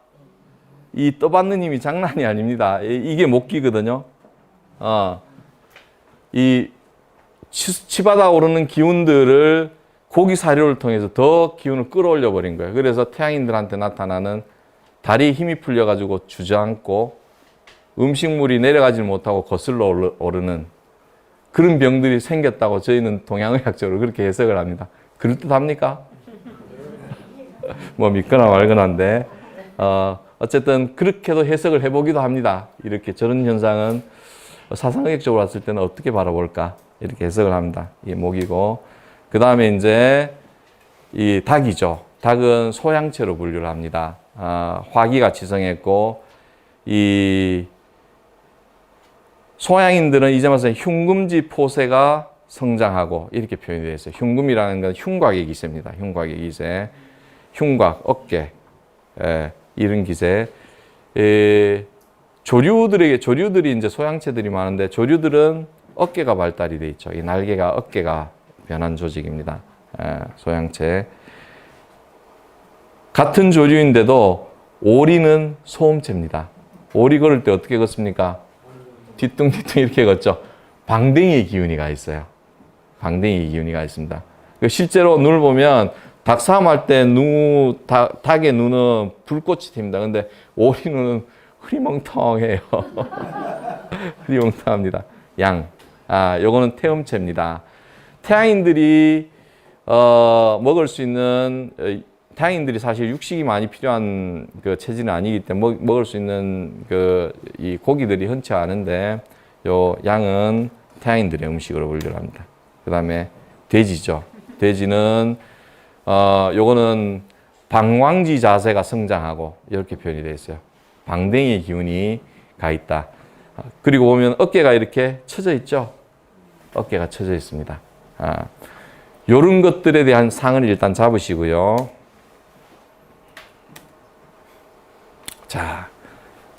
이 떠받는 힘이 장난이 아닙니다. 이게 목기거든요. 이 치받아 오르는 기운들을 고기 사료를 통해서 더 기운을 끌어올려 버린 거예요. 그래서 태양인들한테 나타나는 다리에 힘이 풀려가지고 주저앉고 음식물이 내려가지 못하고 거슬러 오르는 그런 병들이 생겼다고 저희는 동양의학적으로 그렇게 해석을 합니다. 그럴듯합니까? 뭐 믿거나 말거나인데 어쨌든 그렇게도 해석을 해보기도 합니다. 이렇게 저런 현상은 사상의학적으로 봤을 때는 어떻게 바라볼까 이렇게 해석을 합니다. 이게 목이고 그 다음에 이제 이 닭이죠. 닭은 소양체로 분류를 합니다. 화기가 지성했고 이 소양인들은 이제 와서 흉금지 포세가 성장하고 이렇게 표현이 되어 있어요. 흉금이라는 건 흉곽의 기세입니다. 흉곽의 기세, 흉곽, 어깨 이런 기세. 조류들이 이제 소양체들이 많은데 조류들은 어깨가 발달이 돼 있죠. 이 날개가 어깨가 변한 조직입니다. 소양체. 같은 조류인데도 오리는 소음체입니다. 오리 걸을 때 어떻게 걷습니까? 뒤뚱뒤뚱 이렇게 걷죠. 방댕이의 기운이가 있어요. 방댕이의 기운이가 있습니다. 실제로 눈을 보면 닭 싸움할 때 닭의 눈은 불꽃이 튑니다. 근데 오리 눈은 흐리멍텅해요. 흐리멍텅합니다. 요거는 태음체입니다. 태양인들이 먹을 수 있는 태양인들이 사실 육식이 많이 필요한 그 체질은 아니기 때문에 먹을 수 있는 이 고기들이 흔치 않은데 요 양은 태양인들의 음식으로 분류를 합니다. 그 다음에 돼지죠. 돼지는 요거는 방왕지 자세가 성장하고 이렇게 표현이 되어 있어요. 방댕이의 기운이 가 있다. 그리고 보면 어깨가 이렇게 처져 있죠. 어깨가 처져 있습니다. 요런 것들에 대한 상을 일단 잡으시고요. 자,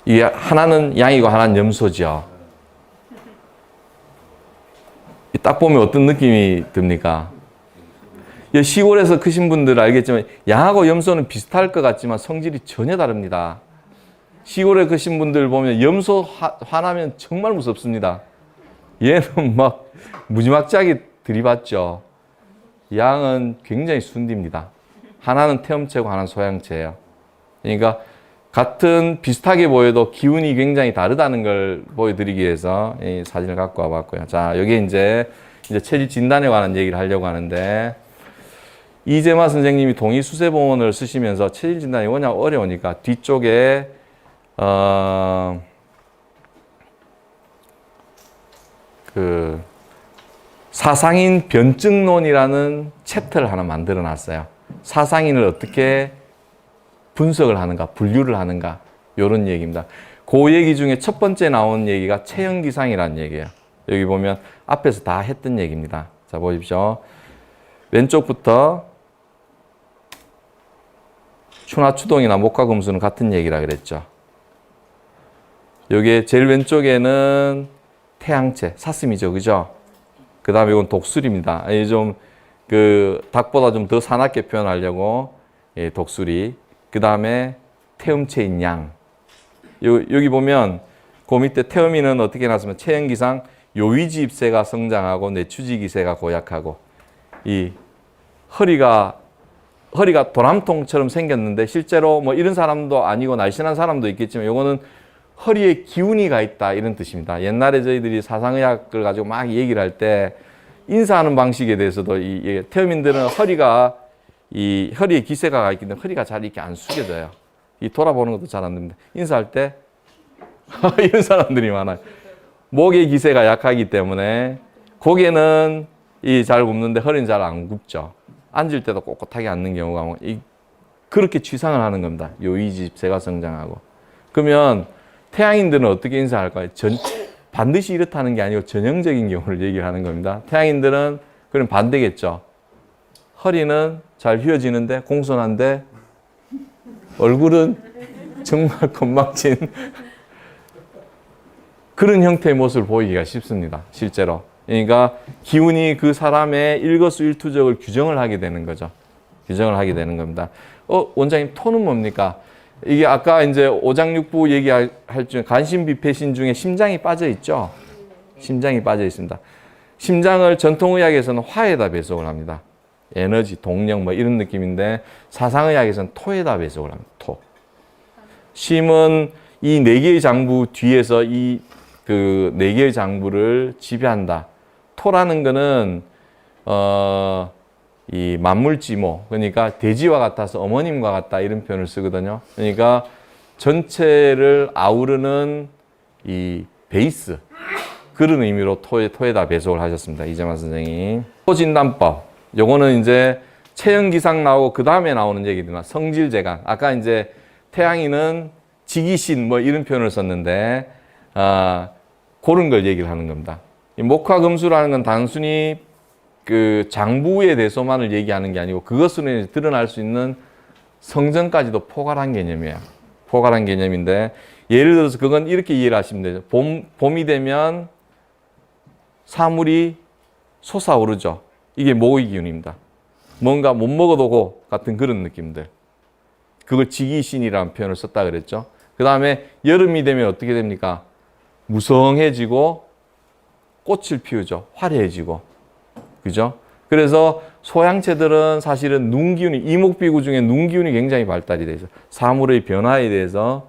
이 하나는 양이고 하나는 염소죠. 딱 보면 어떤 느낌이 듭니까? 시골에서 크신 분들 알겠지만 양하고 염소는 비슷할 것 같지만 성질이 전혀 다릅니다. 시골에 크신 분들 보면 염소 화나면 정말 무섭습니다. 얘는 막 무지막지하게 들이받죠. 양은 굉장히 순디입니다. 하나는 태음체고 하나는 소양체예요. 그러니까 같은 비슷하게 보여도 기운이 굉장히 다르다는 걸 보여드리기 위해서 이 사진을 갖고 와봤고요. 자, 여기 이제 체질 진단에 관한 얘기를 하려고 하는데 이재마 선생님이 동의수세본을 쓰시면서 체질 진단이 워낙 어려우니까 뒤쪽에 사상인 변증론이라는 챕터를 하나 만들어 놨어요. 사상인을 어떻게 분석을 하는가, 분류를 하는가, 이런 얘기입니다. 그 얘기 중에 첫 번째 나온 얘기가 체형기상이라는 얘기예요. 여기 보면 앞에서 다 했던 얘기입니다. 자, 보십시오. 왼쪽부터 추나추동이나 목화금수는 같은 얘기라 그랬죠. 여기 제일 왼쪽에는 태양체, 사슴이죠. 그죠? 그 다음에 이건 독수리입니다. 좀 닭보다 좀 더 사납게 표현하려고 독수리. 그 다음에 태음체인 양. 여기 보면 그 밑에 태음인은 어떻게 나왔으면 체형기상 요위지입새가 성장하고 뇌추지기새가 고약하고 이 허리가 도람통처럼 생겼는데 실제로 뭐 이런 사람도 아니고 날씬한 사람도 있겠지만 요거는 허리에 기운이 가 있다 이런 뜻입니다. 옛날에 저희들이 사상의학을 가지고 막 얘기를 할 때 인사하는 방식에 대해서도 이 태음인들은 허리에 기세가 가 있기 때문에 허리가 잘 이렇게 안 숙여져요. 이 돌아보는 것도 잘 안 됩니다. 인사할 때 이런 사람들이 많아요. 목의 기세가 약하기 때문에 고개는 잘 굽는데 허리는 잘 안 굽죠. 앉을 때도 꼿꼿하게 앉는 경우가 그렇게 취상을 하는 겁니다. 요위지입새가 성장하고. 그러면 태양인들은 어떻게 인사할까요? 반드시 이렇다는 게 아니고 전형적인 경우를 얘기를 하는 겁니다. 태양인들은 그럼 반대겠죠. 허리는 잘 휘어지는데 공손한데 얼굴은 정말 건망진 그런 형태의 모습을 보이기가 쉽습니다. 실제로. 그러니까 기운이 그 사람의 일거수일투족을 규정을 하게 되는 거죠. 규정을 하게 되는 겁니다. 원장님 토는 뭡니까? 이게 아까 이제 오장육부 얘기할 중에 간신비폐신 중에 심장이 빠져 있죠. 심장이 빠져 있습니다. 심장을 전통의학에서는 화에다 배속을 합니다. 에너지, 동력 뭐 이런 느낌인데 사상의학에서는 토에다 배속을 합니다. 토. 심은 이 네 개의 장부 뒤에서 이 그 네 개의 장부를 지배한다. 토라는 거는 이 만물지모, 그러니까 돼지와 같아서 어머님과 같다 이런 표현을 쓰거든요. 그러니까 전체를 아우르는 이 베이스, 그런 의미로 토에다 배속을 하셨습니다. 이재만 선생님. 토진단법, 요거는 이제 체형기상 나오고 그 다음에 나오는 얘기들만 성질재간. 아까 이제 태양인은 지기신 뭐 이런 표현을 썼는데 그런 걸 얘기를 하는 겁니다. 이 목화금수라는 건 단순히 그 장부의 대소만을 얘기하는 게 아니고 그것으로 드러날 수 있는 성전까지도 포괄한 개념이에요. 포괄한 개념인데 예를 들어서 그건 이렇게 이해를 하시면 되죠. 봄이 되면 사물이 솟아오르죠. 이게 목의 기운입니다. 뭔가 못 먹어도 고 같은 그런 느낌들. 그걸 지기신이라는 표현을 썼다 그랬죠. 그 다음에 여름이 되면 어떻게 됩니까? 무성해지고 꽃을 피우죠. 화려해지고. 그죠? 그래서 소양체들은 사실은 눈 기운이, 이목비구 중에 눈 기운이 굉장히 발달이 되죠. 사물의 변화에 대해서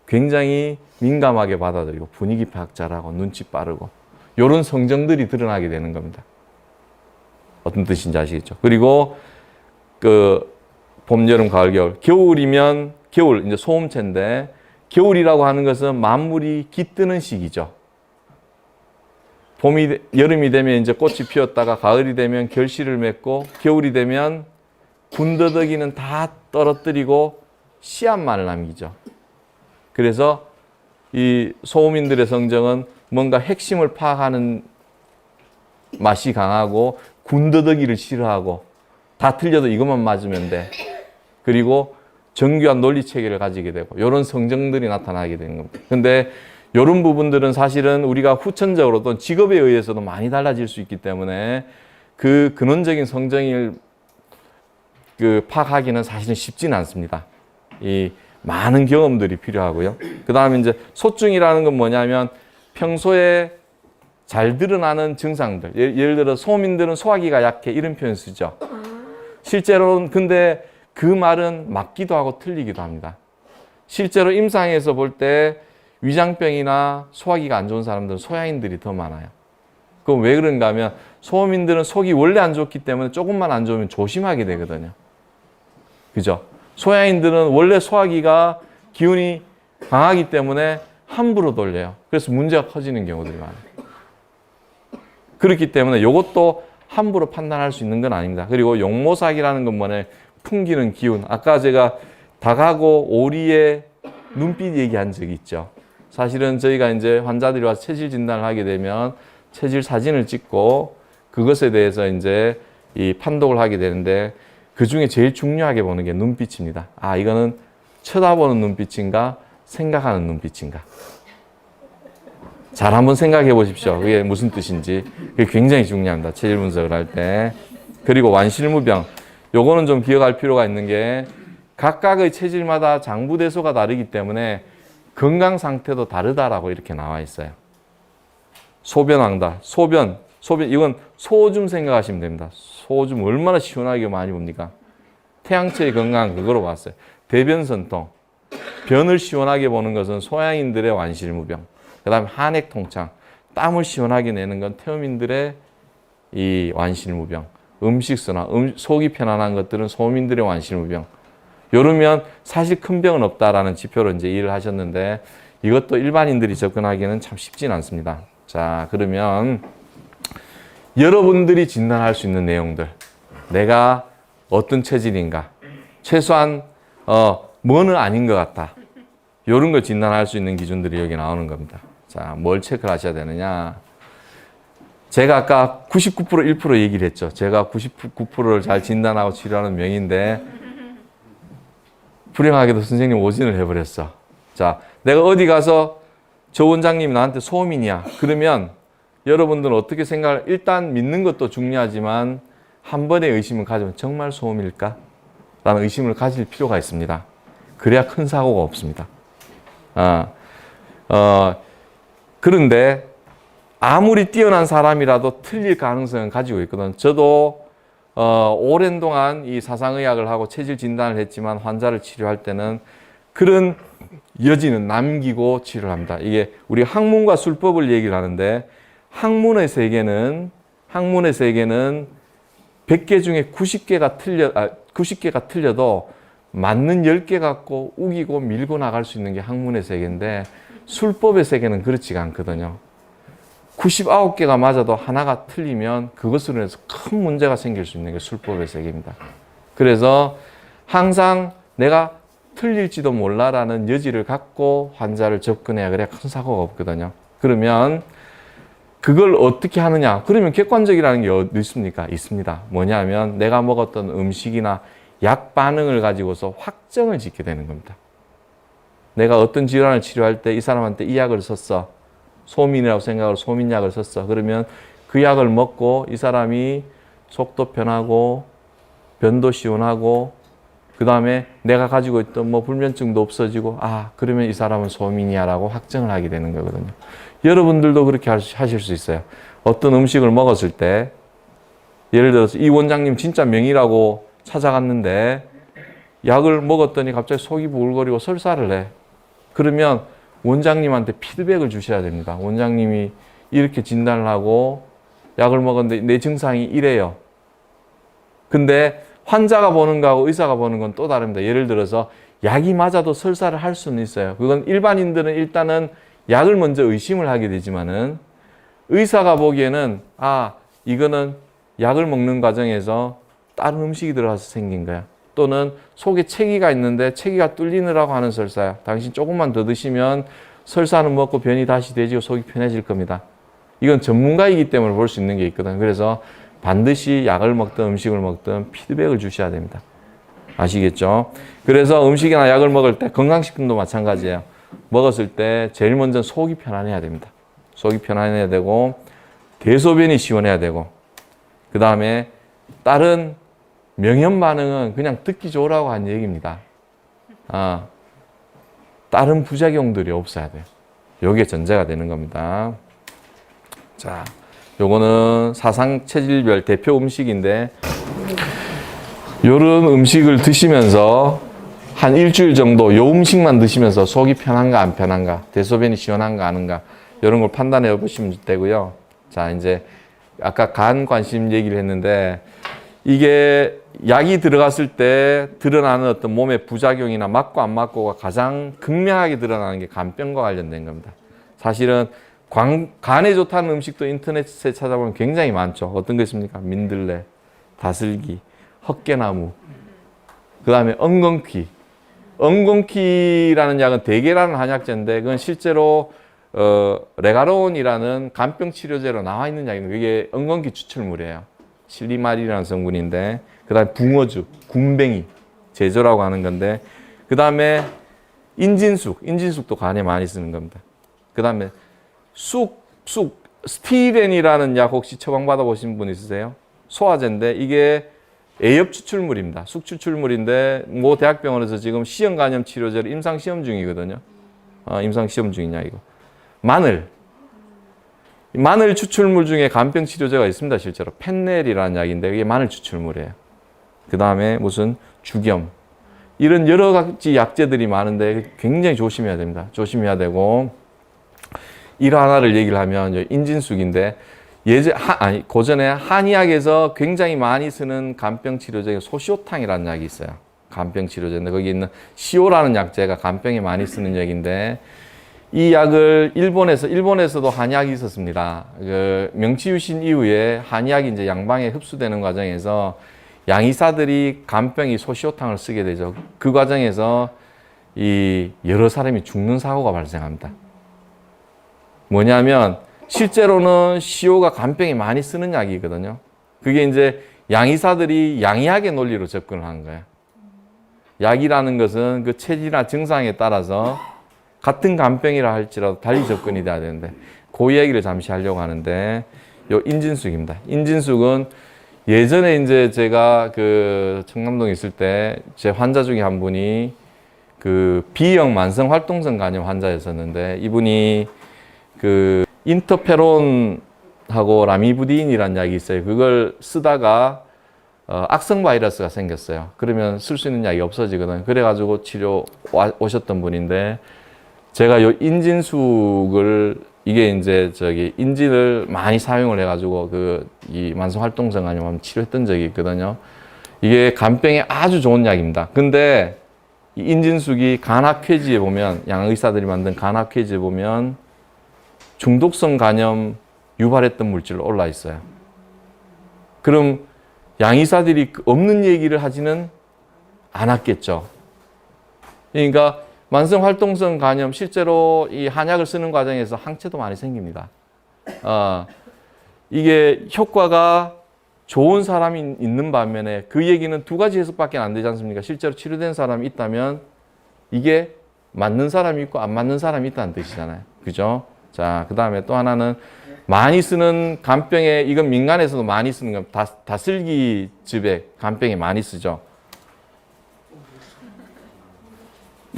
굉장히 민감하게 받아들이고 분위기 파악 잘하고 눈치 빠르고 이런 성정들이 드러나게 되는 겁니다. 어떤 뜻인지 아시겠죠? 그리고 그 봄, 여름, 가을, 겨울. 겨울이면 겨울, 이제 소음체인데 겨울이라고 하는 것은 만물이 깃드는 시기죠. 여름이 되면 이제 꽃이 피었다가 가을이 되면 결실을 맺고 겨울이 되면 군더더기는 다 떨어뜨리고 씨앗만을 남기죠. 그래서 이 소음인들의 성정은 뭔가 핵심을 파악하는 맛이 강하고 군더더기를 싫어하고 다 틀려도 이것만 맞으면 돼. 그리고 정교한 논리 체계를 가지게 되고 이런 성정들이 나타나게 되는 겁니다. 근데 이런 부분들은 사실은 우리가 후천적으로 또 직업에 의해서도 많이 달라질 수 있기 때문에 그 근원적인 성정을 파악하기는 사실은 쉽지는 않습니다. 이 많은 경험들이 필요하고요. 그 다음에 이제 소증이라는 건 뭐냐면 평소에 잘 드러나는 증상들. 예를 들어 소민들은 소화기가 약해 이런 표현 쓰죠. 실제로는 근데 그 말은 맞기도 하고 틀리기도 합니다. 실제로 임상에서 볼 때 위장병이나 소화기가 안 좋은 사람들은 소양인들이 더 많아요. 그럼 왜 그런가 하면 소음인들은 속이 원래 안 좋기 때문에 조금만 안 좋으면 조심하게 되거든요. 그죠? 소양인들은 원래 소화기가 기운이 강하기 때문에 함부로 돌려요. 그래서 문제가 커지는 경우들이 많아요. 그렇기 때문에 이것도 함부로 판단할 수 있는 건 아닙니다. 그리고 용모삭이라는 건 뭐냐? 풍기는 기운. 아까 제가 닭하고 오리의 눈빛 얘기한 적이 있죠. 사실은 저희가 이제 환자들이 와서 체질 진단을 하게 되면 체질 사진을 찍고 그것에 대해서 이제 이 판독을 하게 되는데 그 중에 제일 중요하게 보는 게 눈빛입니다. 아, 이거는 쳐다보는 눈빛인가 생각하는 눈빛인가. 잘 한번 생각해 보십시오. 그게 무슨 뜻인지. 그게 굉장히 중요합니다. 체질 분석을 할 때. 그리고 완실무병. 요거는 좀 기억할 필요가 있는 게 각각의 체질마다 장부대소가 다르기 때문에 건강 상태도 다르다라고 이렇게 나와 있어요. 소변왕다. 소변, 이건 소오줌 생각하시면 됩니다. 소오줌 얼마나 시원하게 많이 봅니까? 태양체의 건강 그거로 봤어요. 대변선통. 변을 시원하게 보는 것은 소양인들의 완실무병. 그 다음에 한액통창. 땀을 시원하게 내는 건 태음인들의 이 완실무병. 음식순환, 속이 편안한 것들은 소민들의 완실무병. 요러면 사실 큰 병은 없다라는 지표로 이제 일을 하셨는데 이것도 일반인들이 접근하기에는 참 쉽지는 않습니다. 자, 그러면 여러분들이 진단할 수 있는 내용들. 내가 어떤 체질인가. 최소한 뭐는 아닌 것 같다. 요런 걸 진단할 수 있는 기준들이 여기 나오는 겁니다. 자, 뭘 체크를 하셔야 되느냐. 제가 아까 99% 1% 얘기를 했죠. 제가 99%를 잘 진단하고 치료하는 명인데 불행하게도 선생님 오진을 해버렸어. 자, 내가 어디 가서 저 원장님이 나한테 소민이야. 그러면 여러분들은 어떻게 생각을, 일단 믿는 것도 중요하지만 한 번의 의심을 가지면 정말 소음일까? 라는 의심을 가질 필요가 있습니다. 그래야 큰 사고가 없습니다. 그런데 아무리 뛰어난 사람이라도 틀릴 가능성은 가지고 있거든. 저도 오랜 동안 이 사상의학을 하고 체질 진단을 했지만 환자를 치료할 때는 그런 여지는 남기고 치료를 합니다. 이게 우리 학문과 술법을 얘기를 하는데 학문의 세계는 100개 중에 90개가 틀려도 맞는 10개 갖고 우기고 밀고 나갈 수 있는 게 학문의 세계인데 술법의 세계는 그렇지가 않거든요. 99개가 맞아도 하나가 틀리면 그것으로 인해서 큰 문제가 생길 수 있는 게 술법의 세계입니다. 그래서 항상 내가 틀릴지도 몰라라는 여지를 갖고 환자를 접근해야 그래야 큰 사고가 없거든요. 그러면 그걸 어떻게 하느냐? 그러면 객관적이라는 게 어디 있습니까? 있습니다. 뭐냐면 내가 먹었던 음식이나 약 반응을 가지고서 확정을 짓게 되는 겁니다. 내가 어떤 질환을 치료할 때 이 사람한테 이 약을 썼어. 소민이라고 생각하고 소민약을 썼어. 그러면 그 약을 먹고 이 사람이 속도 편하고 변도 시원하고 그 다음에 내가 가지고 있던 뭐 불면증도 없어지고 그러면 이 사람은 소민이야라고 확정을 하게 되는 거거든요. 여러분들도 그렇게 하실 수 있어요. 어떤 음식을 먹었을 때 예를 들어서 이 원장님 진짜 명의라고 찾아갔는데 약을 먹었더니 갑자기 속이 부글거리고 설사를 해. 그러면 원장님한테 피드백을 주셔야 됩니다. 원장님이 이렇게 진단을 하고 약을 먹었는데 내 증상이 이래요. 근데 환자가 보는 거하고 의사가 보는 건 또 다릅니다. 예를 들어서 약이 맞아도 설사를 할 수는 있어요. 그건 일반인들은 일단은 약을 먼저 의심을 하게 되지만은 의사가 보기에는 이거는 약을 먹는 과정에서 다른 음식이 들어가서 생긴 거야. 또는 속에 체기가 있는데 체기가 뚫리느라고 하는 설사야. 당신 조금만 더 드시면 설사는 먹고 변이 다시 되지고 속이 편해질 겁니다. 이건 전문가이기 때문에 볼 수 있는 게 있거든. 그래서 반드시 약을 먹든 음식을 먹든 피드백을 주셔야 됩니다. 아시겠죠? 그래서 음식이나 약을 먹을 때 건강식품도 마찬가지예요. 먹었을 때 제일 먼저 속이 편안해야 됩니다. 속이 편안해야 되고 대소변이 시원해야 되고 그 다음에 다른 명현 반응은 그냥 듣기 좋으라고 한 얘기입니다. 다른 부작용들이 없어야 돼요. 요게 전제가 되는 겁니다. 자, 요거는 사상 체질별 대표 음식인데 요런 음식을 드시면서 한 일주일 정도 요 음식만 드시면서 속이 편한가 안 편한가, 대소변이 시원한가 아닌가 이런 걸 판단해 보시면 되고요. 자, 이제 아까 간 관심 얘기를 했는데 이게 약이 들어갔을 때 드러나는 어떤 몸의 부작용이나 맞고 안 맞고가 가장 극명하게 드러나는 게 간병과 관련된 겁니다. 사실은 간에 좋다는 음식도 인터넷에 찾아보면 굉장히 많죠. 어떤 게 있습니까? 민들레, 다슬기, 헛개나무, 그 다음에 엉겅퀴. 엉겅퀴라는 약은 대개라는 한약재인데 그건 실제로 레가론이라는 간병 치료제로 나와 있는 약입니다. 그게 엉겅퀴 추출물이에요. 실리마린이라는 성분인데 그 다음에 붕어죽, 군뱅이, 제조라고 하는 건데 그 다음에 인진숙도 간에 많이 쓰는 겁니다. 그 다음에 스티렌이라는 약 혹시 처방받아 보신 분 있으세요? 소화제인데 이게 A엽 추출물입니다. 쑥 추출물인데 모 대학병원에서 지금 시형 간염 치료제를 임상 시험 중이거든요. 임상 시험 중이냐 이거. 마늘 추출물 중에 간병 치료제가 있습니다. 실제로 펜넬이라는 약인데 이게 마늘 추출물이에요. 그 다음에 무슨 주겸 이런 여러 가지 약재들이 많은데 굉장히 조심해야 됩니다. 조심해야 되고 일 하나를 얘기를 하면 인진숙인데 고전에 한의학에서 굉장히 많이 쓰는 간병 치료제 소시오탕이라는 약이 있어요. 간병 치료제인데 거기 있는 시오라는 약재가 간병에 많이 쓰는 약인데 이 약을 일본에서도 한약이 있었습니다. 그 명치유신 이후에 한약이 이제 양방에 흡수되는 과정에서 양의사들이 간병이 소시오탕을 쓰게 되죠. 그 과정에서 여러 사람이 죽는 사고가 발생합니다. 뭐냐면 실제로는 시오가 간병에 많이 쓰는 약이거든요. 그게 이제 양의사들이 양의학의 논리로 접근을 한 거예요. 약이라는 것은 그 체질이나 증상에 따라서 같은 간병이라 할지라도 달리 접근이 돼야 되는데 그 얘기를 잠시 하려고 하는데 요 인진숙입니다. 인진숙은 예전에 이제 제가 그 청남동에 있을 때 제 환자 중에 한 분이 그 B형 만성 활동성 간염 환자였었는데 이분이 그 인터페론하고 라미부딘이라는 약이 있어요. 그걸 쓰다가 악성 바이러스가 생겼어요. 그러면 쓸 수 있는 약이 없어지거든요. 그래가지고 치료 오셨던 분인데 제가 요 인진숙을 이게 이제 인진을 많이 사용을 해가지고 이 만성 활동성 간염 치료했던 적이 있거든요. 이게 간병에 아주 좋은 약입니다. 근데 이 인진숙이 간악회지에 보면 양의사들이 만든 간악회지에 보면 중독성 간염 유발했던 물질로 올라 있어요. 그럼 양의사들이 없는 얘기를 하지는 않았겠죠. 그러니까 만성 활동성 간염 실제로 이 한약을 쓰는 과정에서 항체도 많이 생깁니다. 이게 효과가 좋은 사람이 있는 반면에 그 얘기는 두 가지 해석밖에 안 되지 않습니까? 실제로 치료된 사람이 있다면 이게 맞는 사람이 있고 안 맞는 사람이 있다는 뜻이잖아요. 그죠? 자, 그 다음에 또 하나는 많이 쓰는 간병에 이건 민간에서도 많이 쓰는 건 다슬기 즙에 간병에 많이 쓰죠.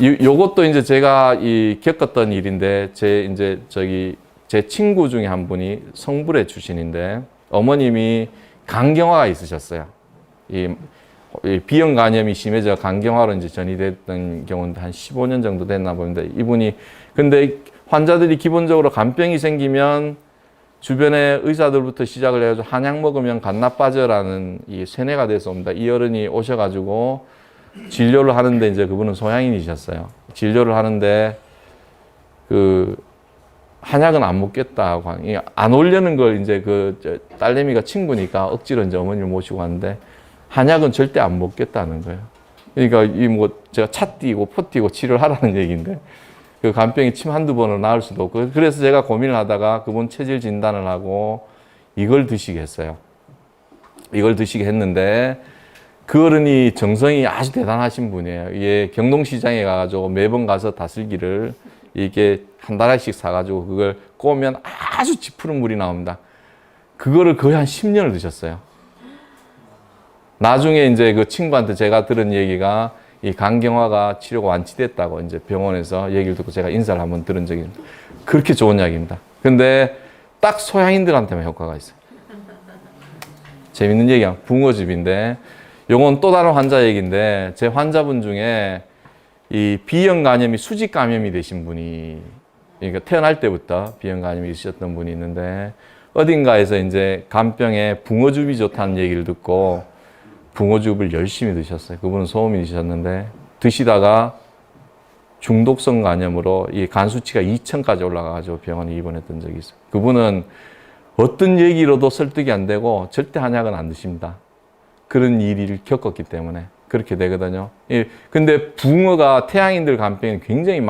요것도 이제 제가 겪었던 일인데 제 친구 중에 한 분이 성불의 출신인데 어머님이 간경화가 있으셨어요. 이 비형 간염이 심해져 간경화로 이제 전이됐던 경우인데 한 15년 정도 됐나 보는데 이분이 근데 환자들이 기본적으로 간병이 생기면 주변의 의사들부터 시작을 해가지고 한약 먹으면 간 나빠져라는 이 세뇌가 돼서 옵니다. 이 어른이 오셔가지고 진료를 하는데 이제 그분은 소양인이셨어요. 진료를 하는데 그 한약은 안 먹겠다고 안 오려는 걸 이제 딸내미가 친구니까 억지로 이제 어머니를 모시고 왔는데 한약은 절대 안 먹겠다는 거예요. 그러니까 제가 차 띄고 포 띄고 치료를 하라는 얘기인데 그 간병이 침 한두 번으로 나을 수도 없고 그래서 제가 고민을 하다가 그분 체질 진단을 하고 이걸 드시게 했어요. 이걸 드시게 했는데 그 어른이 정성이 아주 대단하신 분이에요. 이게 경동시장에 가가지고 매번 가서 다슬기를 이게 한 달씩 사가지고 그걸 꼬우면 아주 짙은 물이 나옵니다. 그거를 거의 한 10년을 드셨어요. 나중에 이제 그 친구한테 제가 들은 얘기가 이 간경화가 치료가 완치됐다고 이제 병원에서 얘기를 듣고 제가 인사를 한번 들은 적이 있는데 그렇게 좋은 약입니다. 근데 딱 소양인들한테만 효과가 있어요. 재밌는 얘기야. 붕어즙인데 요건 또 다른 환자 얘기인데 제 환자분 중에 이 B형 간염이 수직 감염이 되신 분이 그러니까 태어날 때부터 B형 간염이 있으셨던 분이 있는데 어딘가에서 이제 간병에 붕어즙이 좋다는 얘기를 듣고 붕어즙을 열심히 드셨어요. 그분은 소음인이셨는데 드시다가 중독성 간염으로 이 간 수치가 2,000까지 올라가가지고 병원에 입원했던 적이 있어요. 그분은 어떤 얘기로도 설득이 안 되고 절대 한약은 안 드십니다. 그런 일을 겪었기 때문에 그렇게 되거든요. 근데 붕어가 태양인들 간병에 굉장히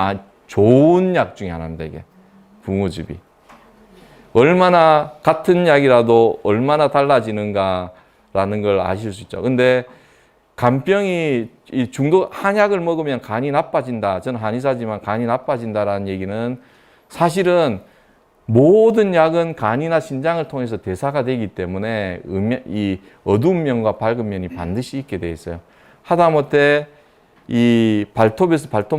좋은 약 중에 하나입니다. 이게 붕어즙이 얼마나 같은 약이라도 얼마나 달라지는가라는 걸 아실 수 있죠. 근데 간병이 이 한약을 먹으면 간이 나빠진다. 저는 한의사지만 간이 나빠진다라는 얘기는 사실은 모든 약은 간이나 신장을 통해서 대사가 되기 때문에 이 어두운 면과 밝은 면이 반드시 있게 돼 있어요. 하다못해 이 발톱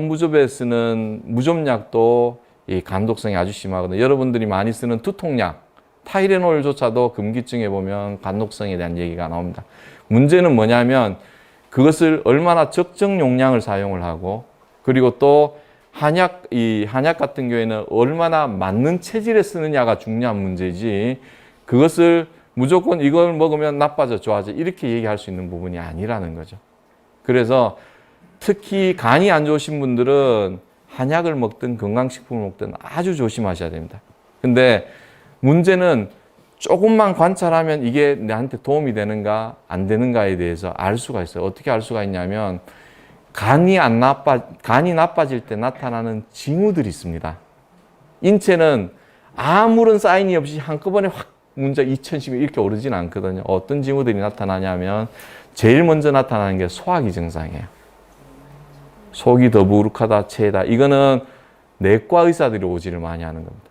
무좀에 쓰는 무좀약도 이 간독성이 아주 심하거든요. 여러분들이 많이 쓰는 두통약, 타이레놀조차도 금기증에 보면 간독성에 대한 얘기가 나옵니다. 문제는 뭐냐면 그것을 얼마나 적정 용량을 사용을 하고, 그리고 또 한약 같은 경우에는 얼마나 맞는 체질에 쓰느냐가 중요한 문제지, 그것을 무조건 이걸 먹으면 나빠져 좋아져 이렇게 얘기할 수 있는 부분이 아니라는 거죠. 그래서 특히 간이 안 좋으신 분들은 한약을 먹든 건강식품을 먹든 아주 조심하셔야 됩니다. 근데 문제는 조금만 관찰하면 이게 나한테 도움이 되는가 안 되는가에 대해서 알 수가 있어요. 어떻게 알 수가 있냐면 간이 나빠질 때 나타나는 징후들이 있습니다. 인체는 아무런 사인이 없이 한꺼번에 확 문제 2010 이렇게 오르지는 않거든요. 어떤 징후들이 나타나냐면 제일 먼저 나타나는 게 소화기 증상이에요. 속이 더부룩하다, 체하다. 이거는 내과 의사들이 오지를 많이 하는 겁니다.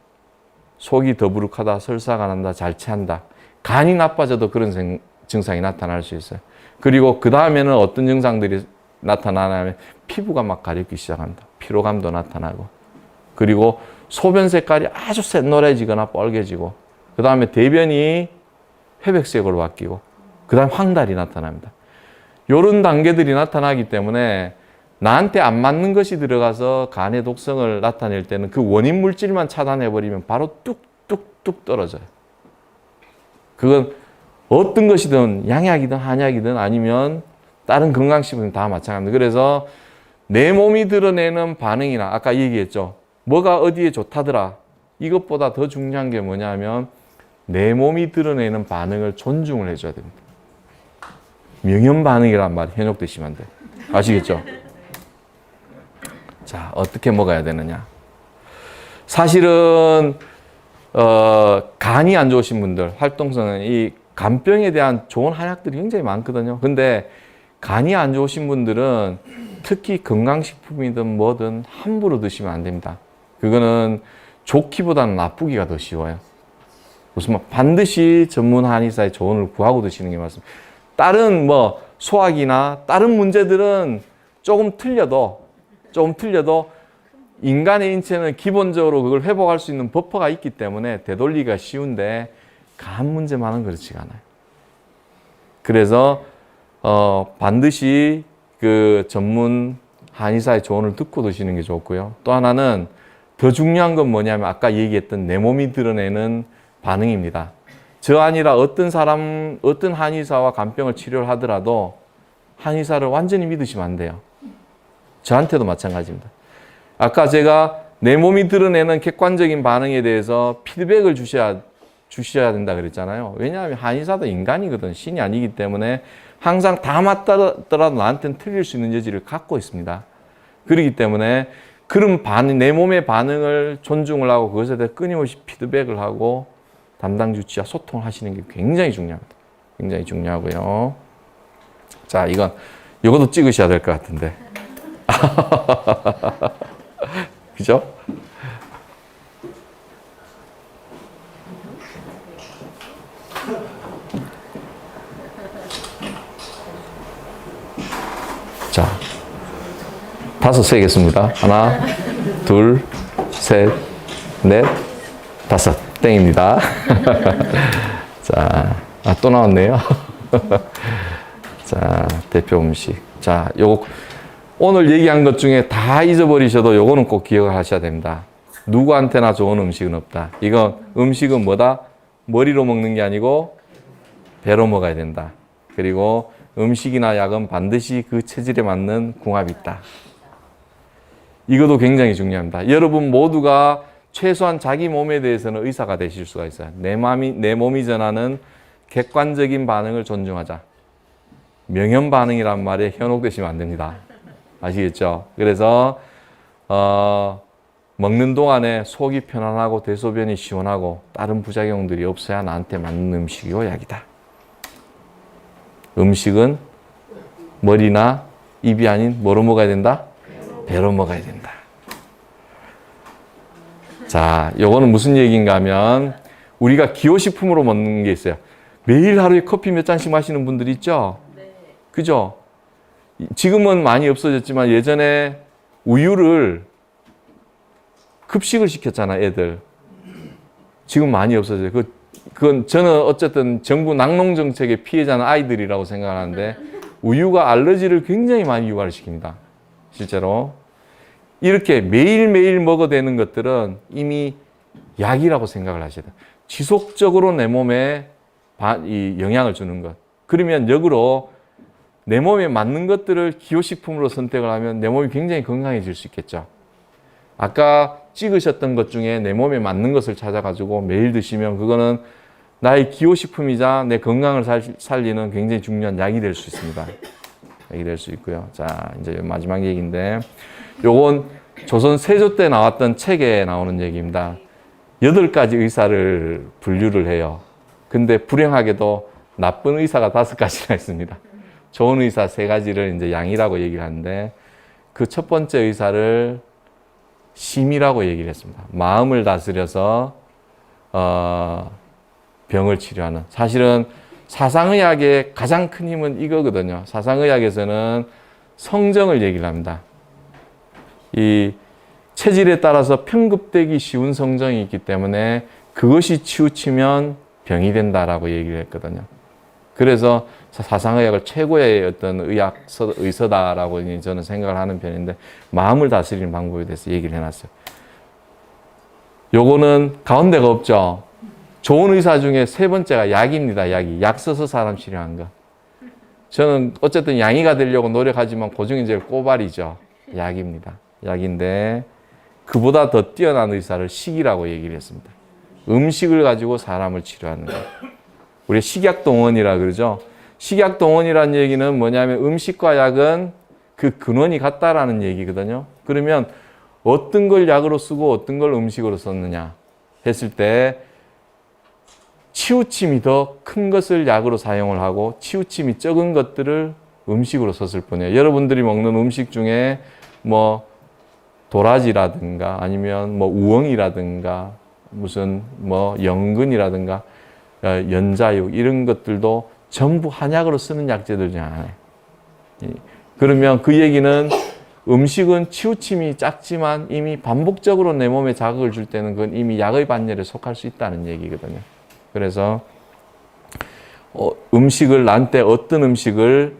속이 더부룩하다, 설사가 난다, 잘 체한다. 간이 나빠져도 그런 증상이 나타날 수 있어요. 그리고 그 다음에는 어떤 증상들이 나타나냐면 피부가 막 가렵기 시작합니다. 피로감도 나타나고. 그리고 소변 색깔이 아주 샛노래지거나 빨개지고, 그 다음에 대변이 회백색으로 바뀌고, 그 다음 황달이 나타납니다. 이런 단계들이 나타나기 때문에 나한테 안 맞는 것이 들어가서 간의 독성을 나타낼 때는 그 원인 물질만 차단해버리면 바로 뚝뚝뚝 떨어져요. 그건 어떤 것이든 양약이든 한약이든 아니면 다른 건강식품 다 마찬가지입니다. 그래서 내 몸이 드러내는 반응이나 아까 얘기했죠. 뭐가 어디에 좋다더라. 이것보다 더 중요한 게 뭐냐면 내 몸이 드러내는 반응을 존중을 해줘야 됩니다. 명현 반응이란 말이 현혹되시면 안 돼요. 아시겠죠? 자, 어떻게 먹어야 되느냐. 사실은 간이 안 좋으신 분들, 활동성은 이 간병에 대한 좋은 한약들이 굉장히 많거든요. 근데 간이 안 좋으신 분들은 특히 건강식품이든 뭐든 함부로 드시면 안 됩니다. 그거는 좋기보다는 나쁘기가 더 쉬워요. 무슨 반드시 전문 한의사의 조언을 구하고 드시는 게 맞습니다. 다른 뭐 소화기나 다른 문제들은 조금 틀려도 인간의 인체는 기본적으로 그걸 회복할 수 있는 버퍼가 있기 때문에 되돌리기가 쉬운데 간 문제만은 그렇지가 않아요. 그래서 반드시 그 전문 한의사의 조언을 듣고 드시는 게 좋고요. 또 하나는 더 중요한 건 뭐냐면 아까 얘기했던 내 몸이 드러내는 반응입니다. 저 아니라 어떤 한의사와 간병을 치료를 하더라도 한의사를 완전히 믿으시면 안 돼요. 저한테도 마찬가지입니다. 아까 제가 내 몸이 드러내는 객관적인 반응에 대해서 피드백을 주셔야 된다 그랬잖아요. 왜냐하면 한의사도 인간이거든. 신이 아니기 때문에 항상 다 맞더라도 나한테는 틀릴 수 있는 여지를 갖고 있습니다. 그렇기 때문에 그런 내 몸의 반응을 존중을 하고 그것에 대해 끊임없이 피드백을 하고 담당 주치와 소통을 하시는 게 굉장히 중요합니다. 굉장히 중요하고요. 자, 이것도 찍으셔야 될 것 같은데. 그죠? 자, 5 세겠습니다. 하나, 둘, 셋, 넷, 5. 땡입니다. 자, 또 나왔네요. 자, 대표 음식. 자, 요거 오늘 얘기한 것 중에 다 잊어버리셔도 요거는 꼭 기억을 하셔야 됩니다. 누구한테나 좋은 음식은 없다. 이거 음식은 뭐다? 머리로 먹는 게 아니고 배로 먹어야 된다. 그리고 음식이나 약은 반드시 그 체질에 맞는 궁합이 있다. 이것도 굉장히 중요합니다. 여러분 모두가 최소한 자기 몸에 대해서는 의사가 되실 수가 있어요. 내 몸이 전하는 객관적인 반응을 존중하자. 명현 반응이란 말에 현혹되시면 안 됩니다. 아시겠죠? 그래서 먹는 동안에 속이 편안하고 대소변이 시원하고 다른 부작용들이 없어야 나한테 맞는 음식이고 약이다. 음식은 머리나 입이 아닌 뭐로 먹어야 된다? 배로 먹어야 된다. 자, 요거는 무슨 얘기인가 하면 우리가 기호식품으로 먹는 게 있어요. 매일 하루에 커피 몇 잔씩 마시는 분들 있죠? 네. 그죠? 지금은 많이 없어졌지만 예전에 우유를 급식을 시켰잖아, 애들. 지금 많이 없어져요. 그건 저는 어쨌든 정부 낙농 정책의 피해자는 아이들이라고 생각하는데 우유가 알러지를 굉장히 많이 유발을 시킵니다. 실제로. 이렇게 매일매일 먹어야 되는 것들은 이미 약이라고 생각을 하셔야 돼요. 지속적으로 내 몸에 이 영향을 주는 것. 그러면 역으로 내 몸에 맞는 것들을 기호식품으로 선택을 하면 내 몸이 굉장히 건강해질 수 있겠죠. 아까 찍으셨던 것 중에 내 몸에 맞는 것을 찾아가지고 매일 드시면 그거는 나의 기호식품이자 내 건강을 살리는 굉장히 중요한 약이 될 수 있습니다. 약이 될 수 있고요. 자, 이제 마지막 얘기인데 요건 조선 세조 때 나왔던 책에 나오는 얘기입니다. 8가지 의사를 분류를 해요. 근데 불행하게도 나쁜 의사가 5가지나 있습니다. 좋은 의사 3가지를 이제 양이라고 얘기를 하는데 그 첫 번째 의사를 심이라고 얘기를 했습니다. 마음을 다스려서 병을 치료하는. 사실은 사상의학의 가장 큰 힘은 이거거든요. 사상의학에서는 성정을 얘기를 합니다. 이 체질에 따라서 편급되기 쉬운 성정이 있기 때문에 그것이 치우치면 병이 된다라고 얘기를 했거든요. 그래서 사상의학을 최고의 어떤 의서다라고 저는 생각을 하는 편인데 마음을 다스리는 방법에 대해서 얘기를 해놨어요. 요거는 가운데가 없죠. 좋은 의사 중에 3번째가 약입니다. 약이. 약 써서 사람 치료한 거. 저는 어쨌든 양의가 되려고 노력하지만 그중에 제일 꼬발이죠. 약입니다. 약인데 그보다 더 뛰어난 의사를 식이라고 얘기를 했습니다. 음식을 가지고 사람을 치료하는 거예요. 우리 식약동원이라 그러죠. 식약동원이라는 얘기는 뭐냐면 음식과 약은 그 근원이 같다라는 얘기거든요. 그러면 어떤 걸 약으로 쓰고 어떤 걸 음식으로 썼느냐 했을 때 치우침이 더 큰 것을 약으로 사용을 하고 치우침이 적은 것들을 음식으로 썼을 뿐이에요. 여러분들이 먹는 음식 중에 뭐 도라지라든가 아니면 뭐 우엉이라든가 무슨 뭐 연근이라든가 연자육 이런 것들도 전부 한약으로 쓰는 약재들 중에 하나예요. 그러면 그 얘기는 음식은 치우침이 작지만 이미 반복적으로 내 몸에 자극을 줄 때는 그건 이미 약의 반열에 속할 수 있다는 얘기거든요. 그래서 음식을 나한테 어떤 음식을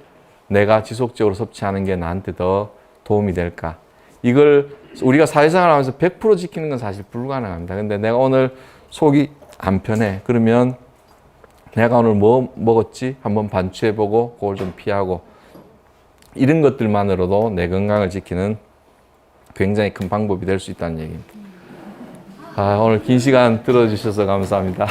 내가 지속적으로 섭취하는 게 나한테 더 도움이 될까? 이걸 우리가 사회생활 하면서 100% 지키는 건 사실 불가능합니다. 근데 내가 오늘 속이 안 편해. 그러면 내가 오늘 뭐 먹었지? 한번 반추해보고 그걸 좀 피하고 이런 것들만으로도 내 건강을 지키는 굉장히 큰 방법이 될 수 있다는 얘기입니다. 오늘 긴 시간 들어주셔서 감사합니다.